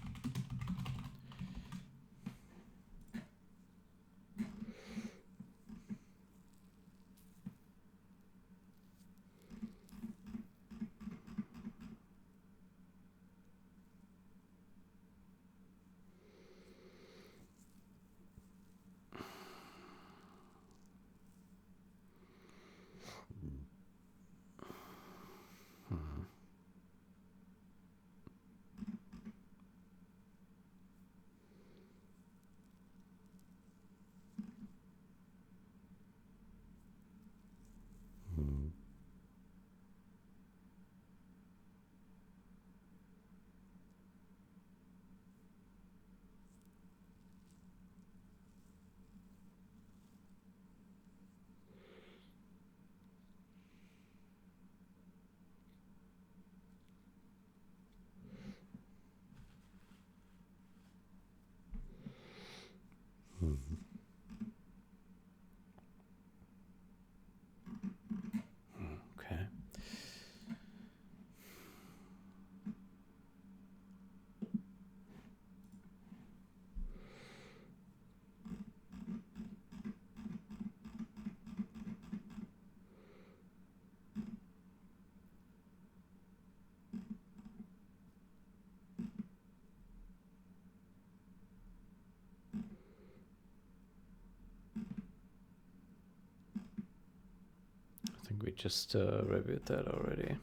We just reviewed that already.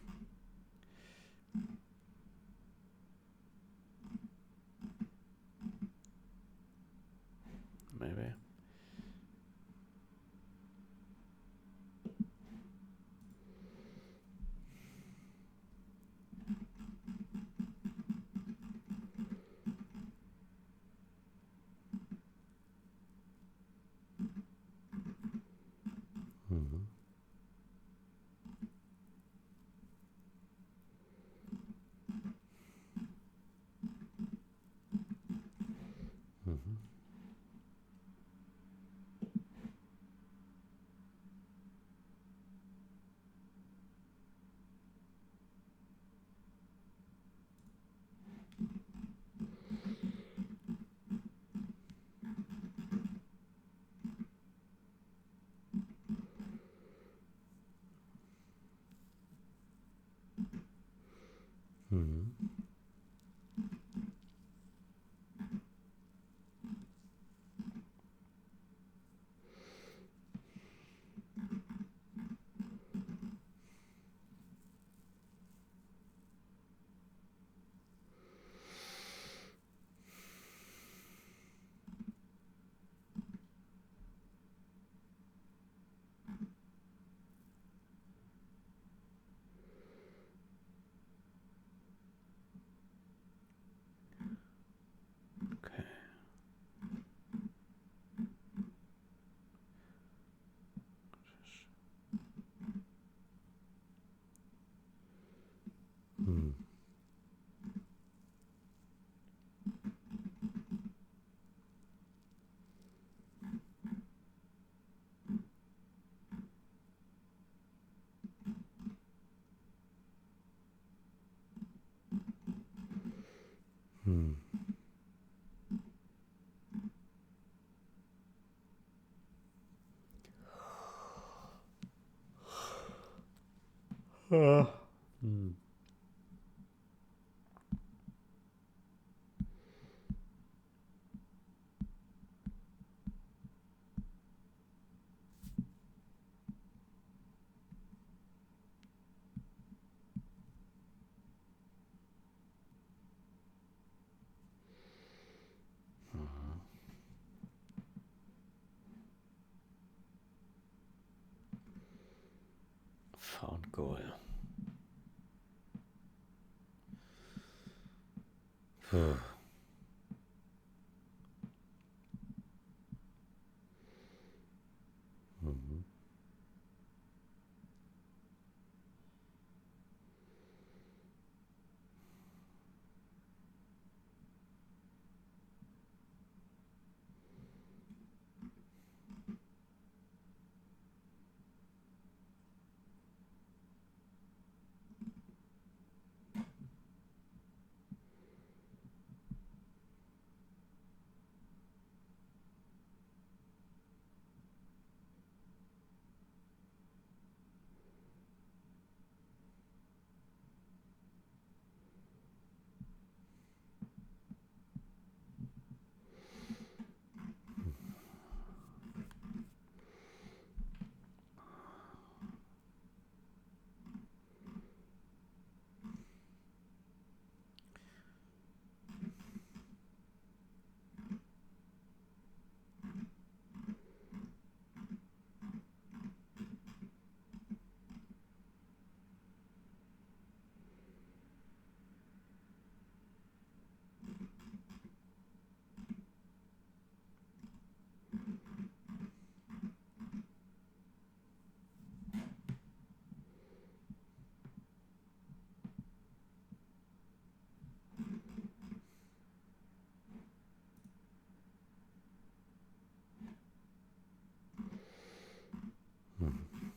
Maybe. Mm-hmm. Mm-hmm. Mm-hmm. Okay. Hmm. Hmm. Hmm. Found goal. Phew. Mm-hmm.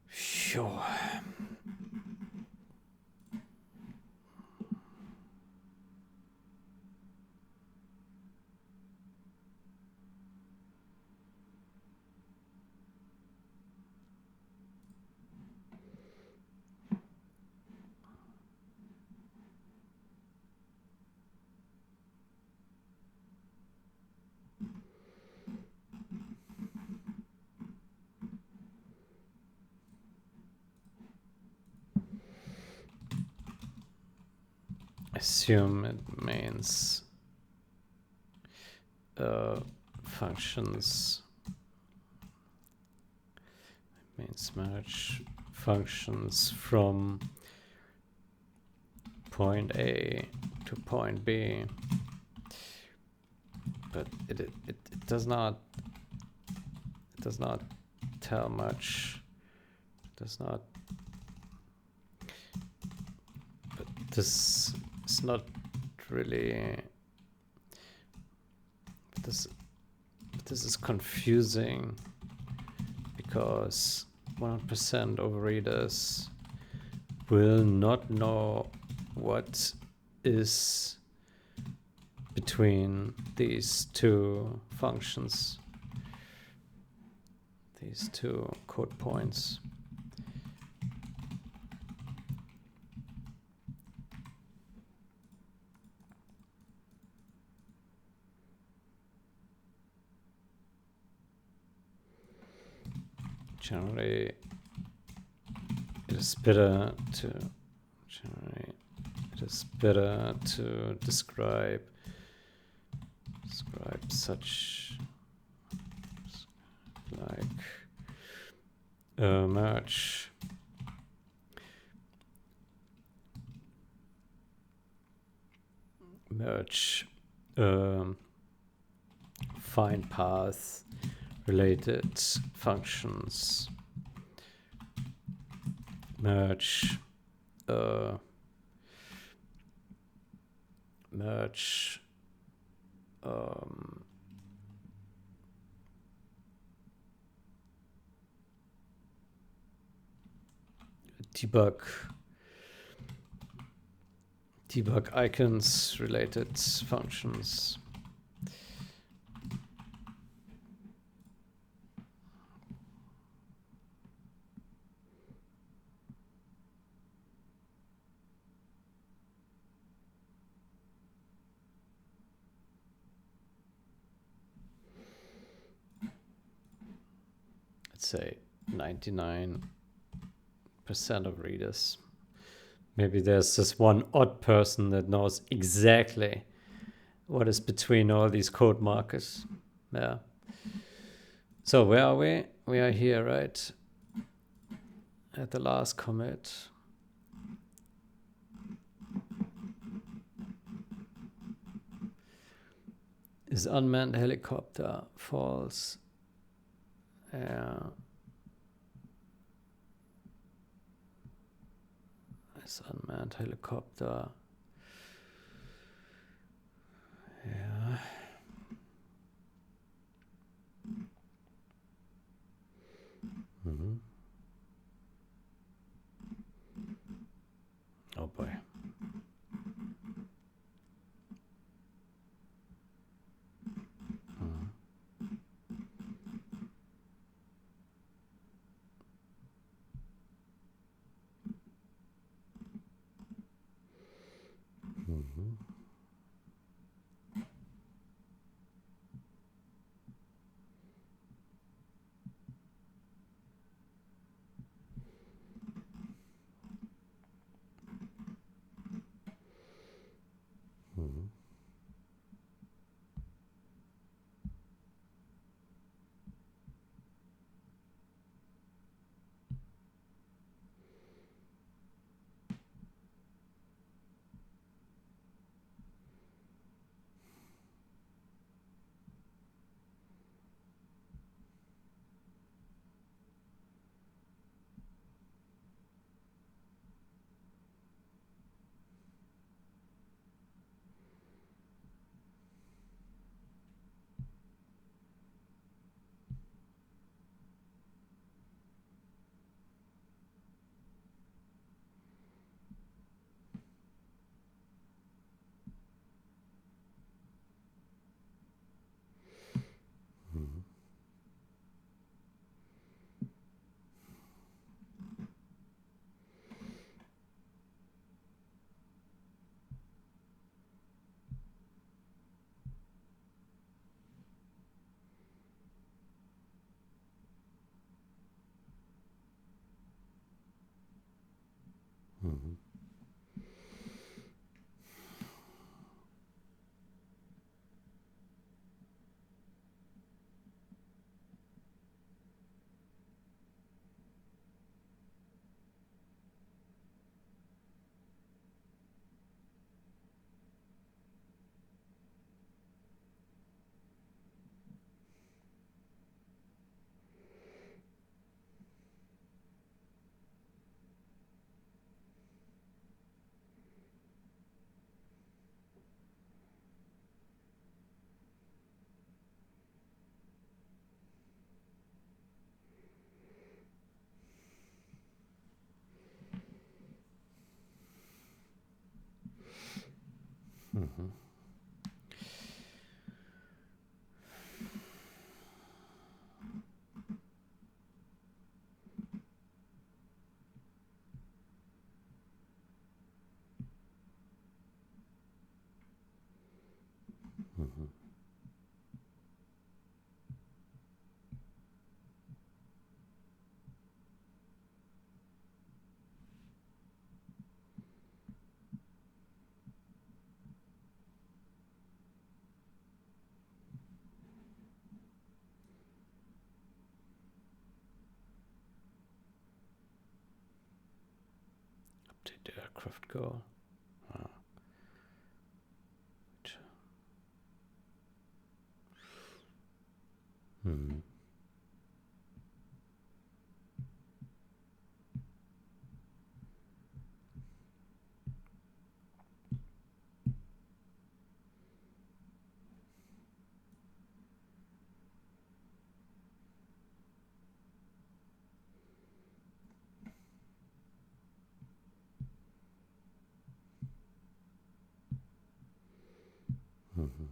Sure. assume it means functions, means merge functions from point A to point B, but it does not tell much. Does not. But this is not really. This is confusing because 100% of readers will not know what is between these two functions, these two code points. Generally, it is better to describe such like merge find path related functions, merge debug icons related functions. Let's say 99% of readers. Maybe there's this one odd person that knows exactly what is between all these code markers. Yeah. So where are we? We are here, right? At the last commit. Is unmanned helicopter false? Yeah. Is unmanned helicopter. Yeah. Mm-hmm. Oh boy. Mm-hmm. Mm-hmm. Mm-hmm. Mm-hmm. Mhm. Update the aircraft goal. Ah. Hmm. Mhm.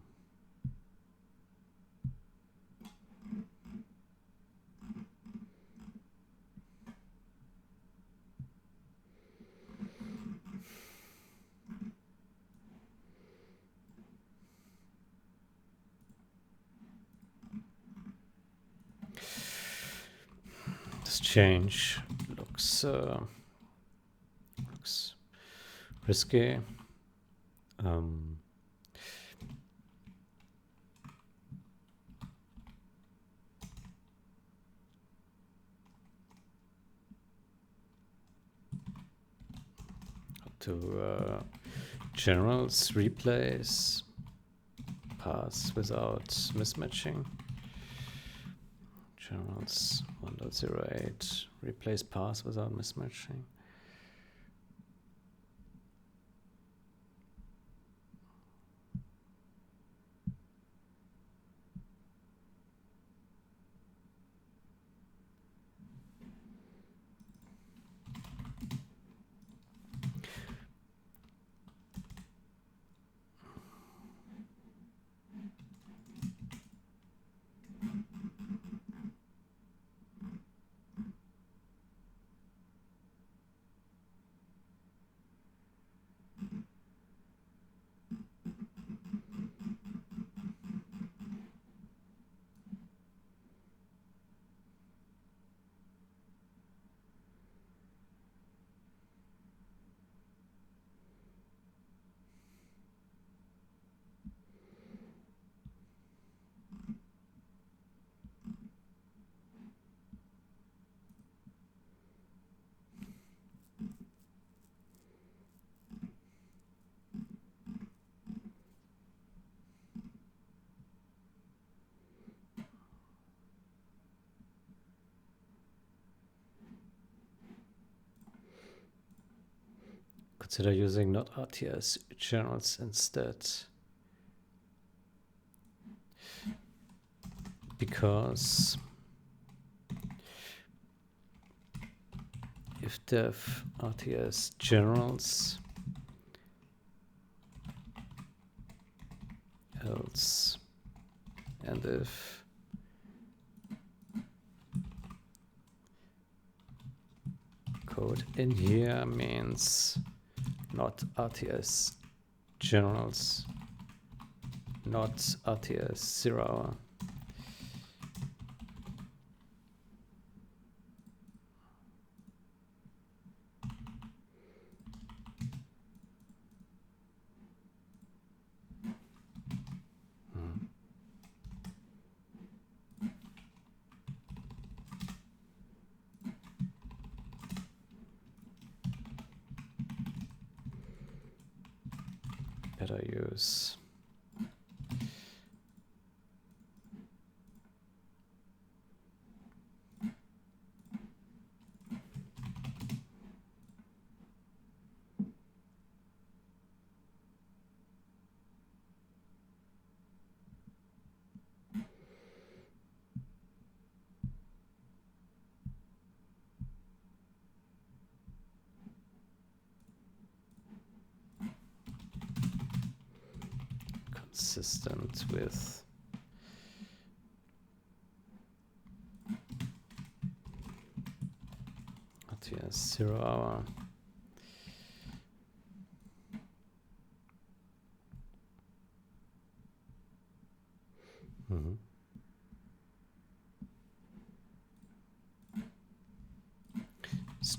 This change looks risky. To generals replace pass without mismatching. Generals 1.08 replace pass without mismatching. Consider using not RTS generals instead. Because if dev RTS generals, else, and if code in here means not RTS generals, not RTS 0 better use. Consistent with RTS 0 hour.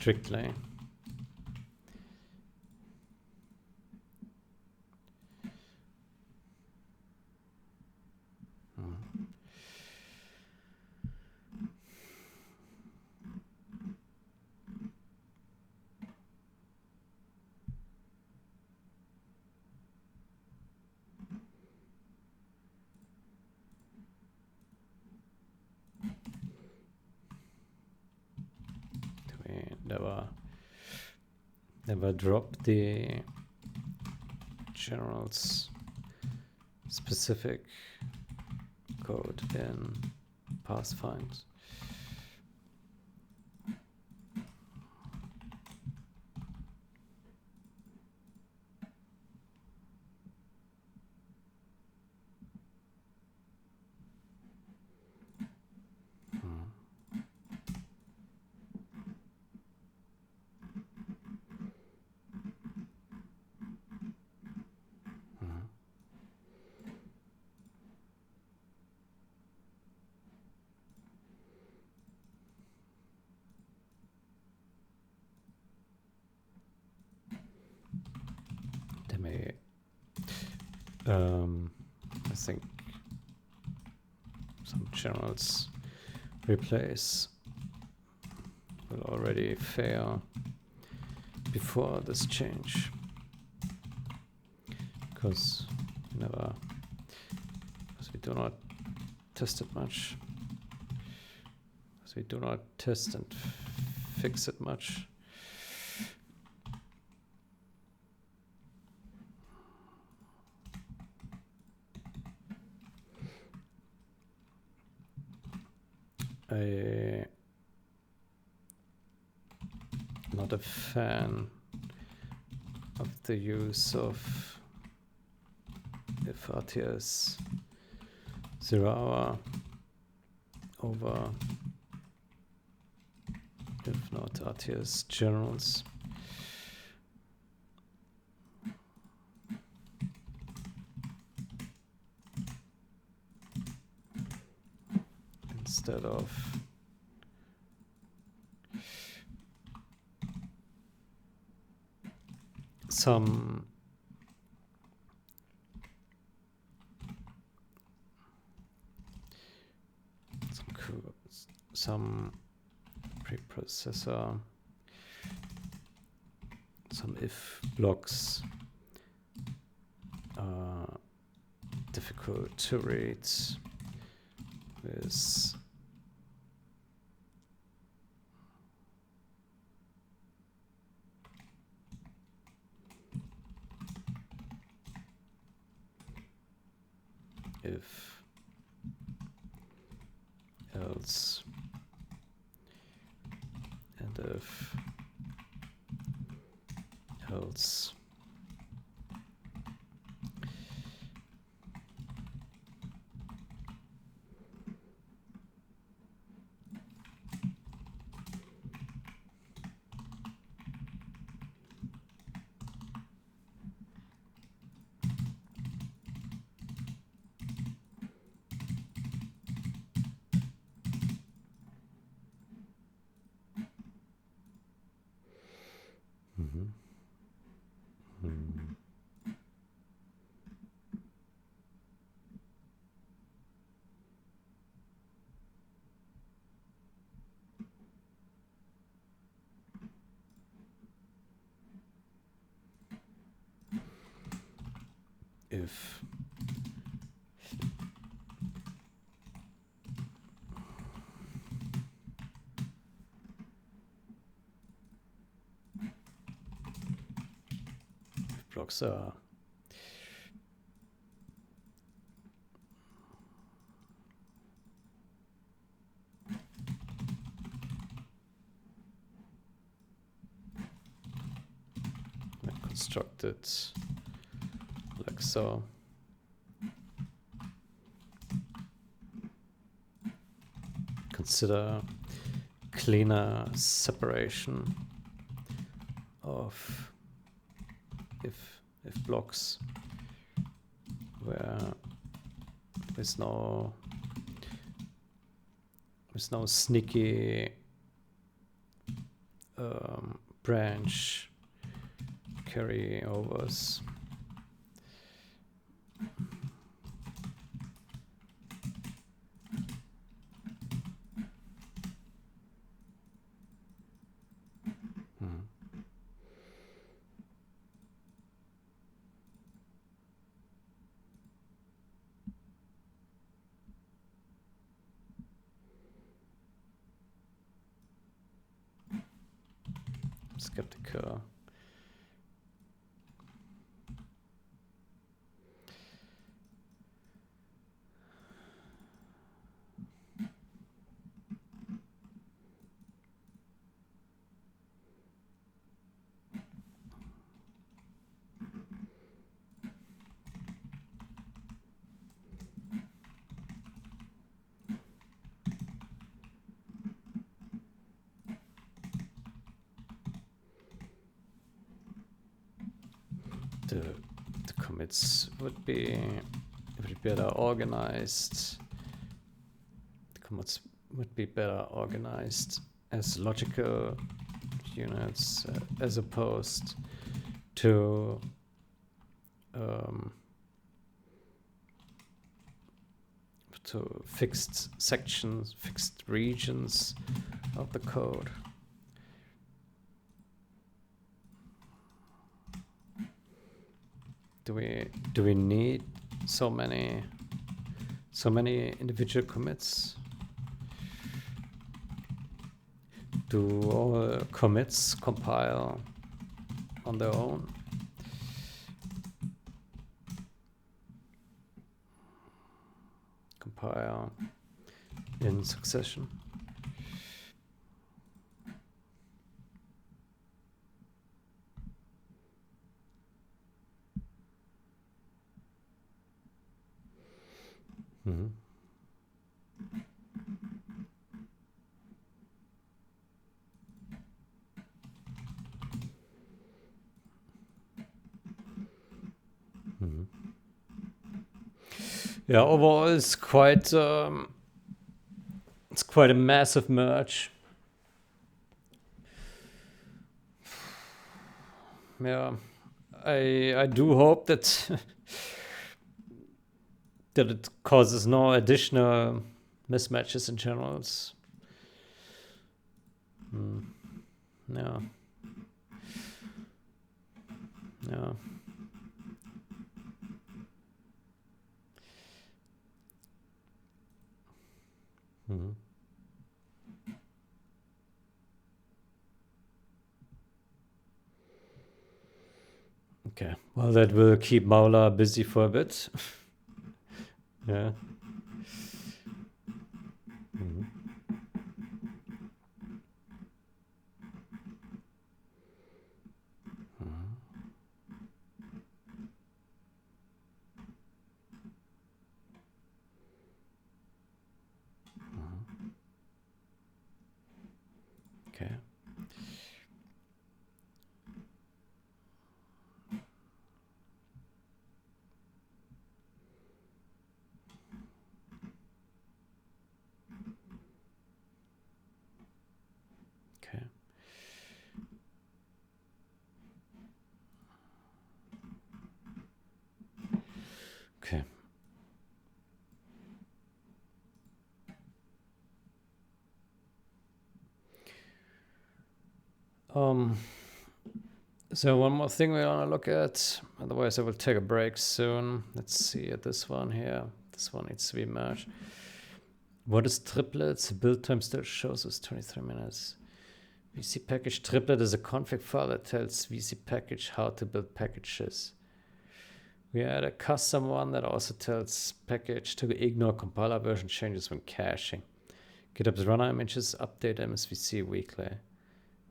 strictly. Never drop the general's specific code in Pathfinder. I think some generals replace will already fail before this change, because we do not test it much, because we do not test and fix it much. I'm not a fan of the use of if RTS 0 hour over if not RTS generals. Instead of some preprocessor, some if blocks are difficult to read with if else and if else. If blocks are constructed like so. Consider cleaner separation of if blocks where there's no sneaky branch carryovers. Skeptical. The commits would be better organized. The commits would be better organized as logical units as opposed to fixed sections, fixed regions of the code. Do we need so many individual commits? Do all commits compile on their own? Compile in succession? Mm-hmm. Mm-hmm. Yeah, overall it's quite a massive merge. Yeah, I do hope that that it causes no additional mismatches in generals. Yeah. Yeah. Mm-hmm. Okay. Well, that will keep Maula busy for a bit. Yeah. Mm-hmm. Okay. Okay. Okay. So one more thing we want to look at, otherwise I will take a break soon. Let's see at this one here. This one needs to be merged. What is triplets? Build time still shows us 23 minutes. VC package triplet is a config file that tells VC package how to build packages. We add a custom one that also tells package to ignore compiler version changes when caching. GitHub's runner images update MSVC weekly.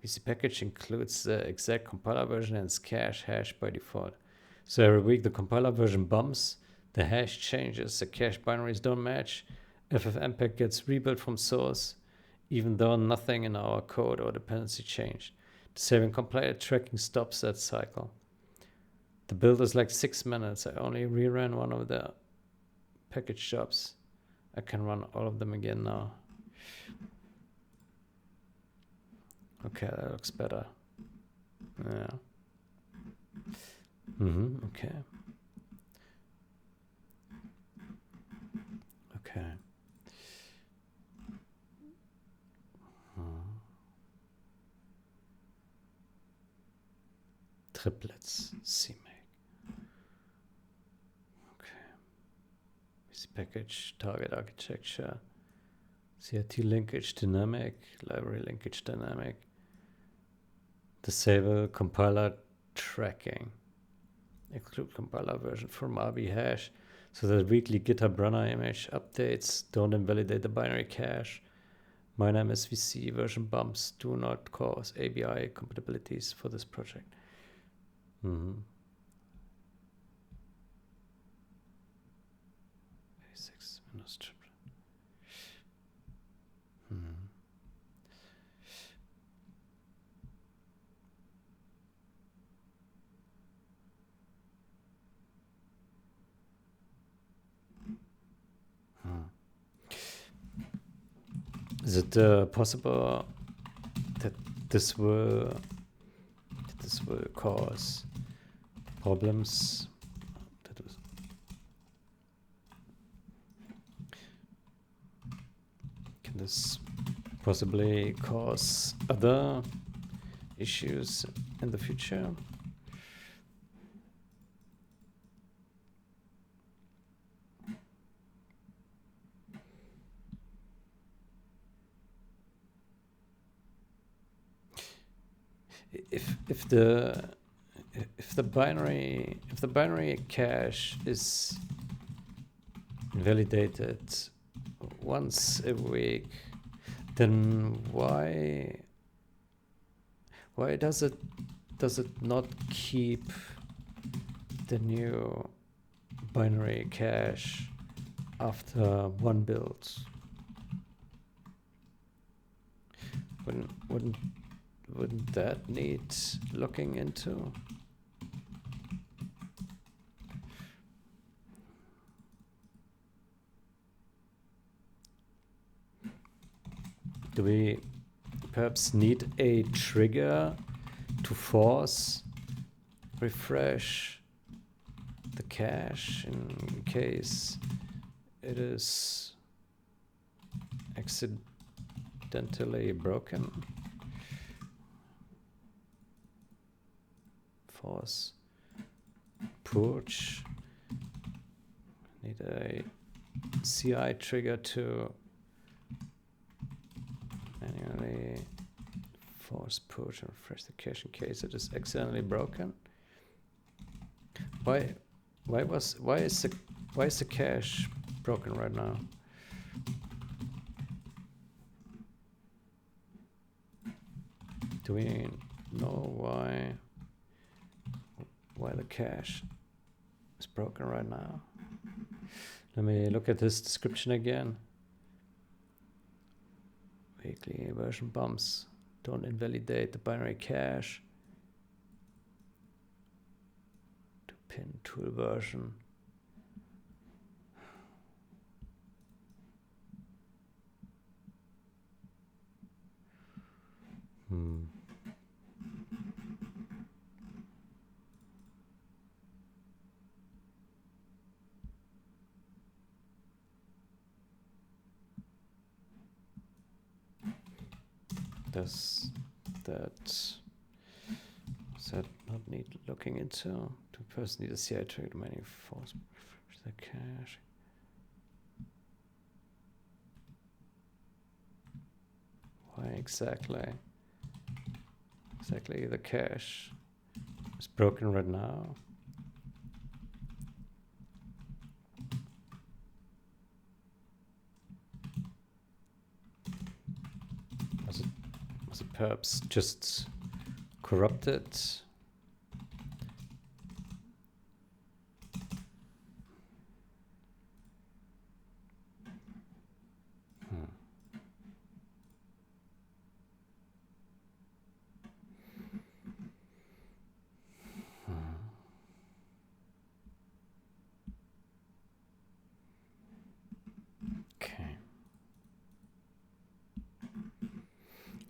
VC package includes the exact compiler version and its cache hash by default. So every week the compiler version bumps, the hash changes, the cache binaries don't match, FFmpeg gets rebuilt from source, even though nothing in our code or dependency changed. The saving compiler tracking stops that cycle. The build is like 6 minutes. I only reran one of the package jobs. I can run all of them again now. Okay, that looks better. Yeah. Okay. Okay. Triplets, CMake. Okay. Easy package, target architecture, CRT linkage dynamic, library linkage dynamic, disable compiler tracking, exclude compiler version from RB hash, so that weekly GitHub runner image updates don't invalidate the binary cache. Minor MSVC version bumps do not cause ABI compatibilities for this project. 86 Windows triplet. Is it possible that this will cause problems? Can this possibly cause other issues in the future? If the binary cache is validated once a week, then why does it not keep the new binary cache after one build? Wouldn't that need looking into? Do we perhaps need a trigger to force refresh the cache in case it is accidentally broken? Force purge. Need a CI trigger to manually force purge and refresh the cache in case it is accidentally broken. Why is the cache broken right now? Do we know why the cache is broken right now? Let me look at this description again. Weekly version bumps don't invalidate the binary cache. To pin tool version. Does that not need looking into? To first need a CI trigger to manually force the cache. Why exactly the cache is broken right now? Was it perhaps just corrupted?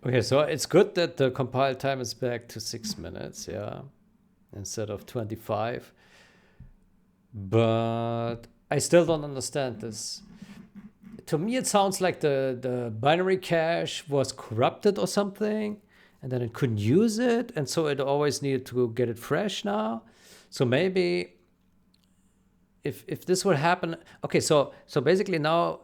Okay, so it's good that the compile time is back to 6 minutes, yeah, instead of 25. But I still don't understand this. To me, it sounds like the binary cache was corrupted or something, and then it couldn't use it, and so it always needed to get it fresh now. So maybe if this would happen, okay, so basically now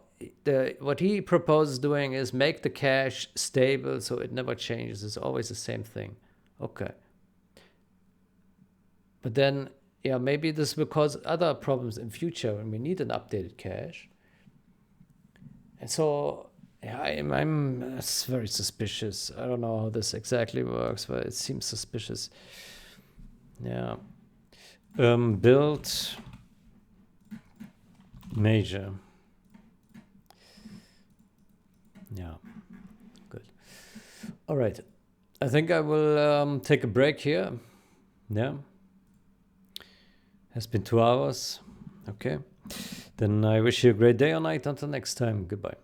what he proposes doing is make the cache stable so it never changes. It's always the same thing. Okay. But then, yeah, maybe this will cause other problems in future when we need an updated cache. And so, yeah, I'm it's very suspicious. I don't know how this exactly works, but it seems suspicious. Yeah. Build major. Yeah, good. All right. I think I will take a break here. Yeah. Has been 2 hours. Okay. Then I wish you a great day or night. Until next time. Goodbye.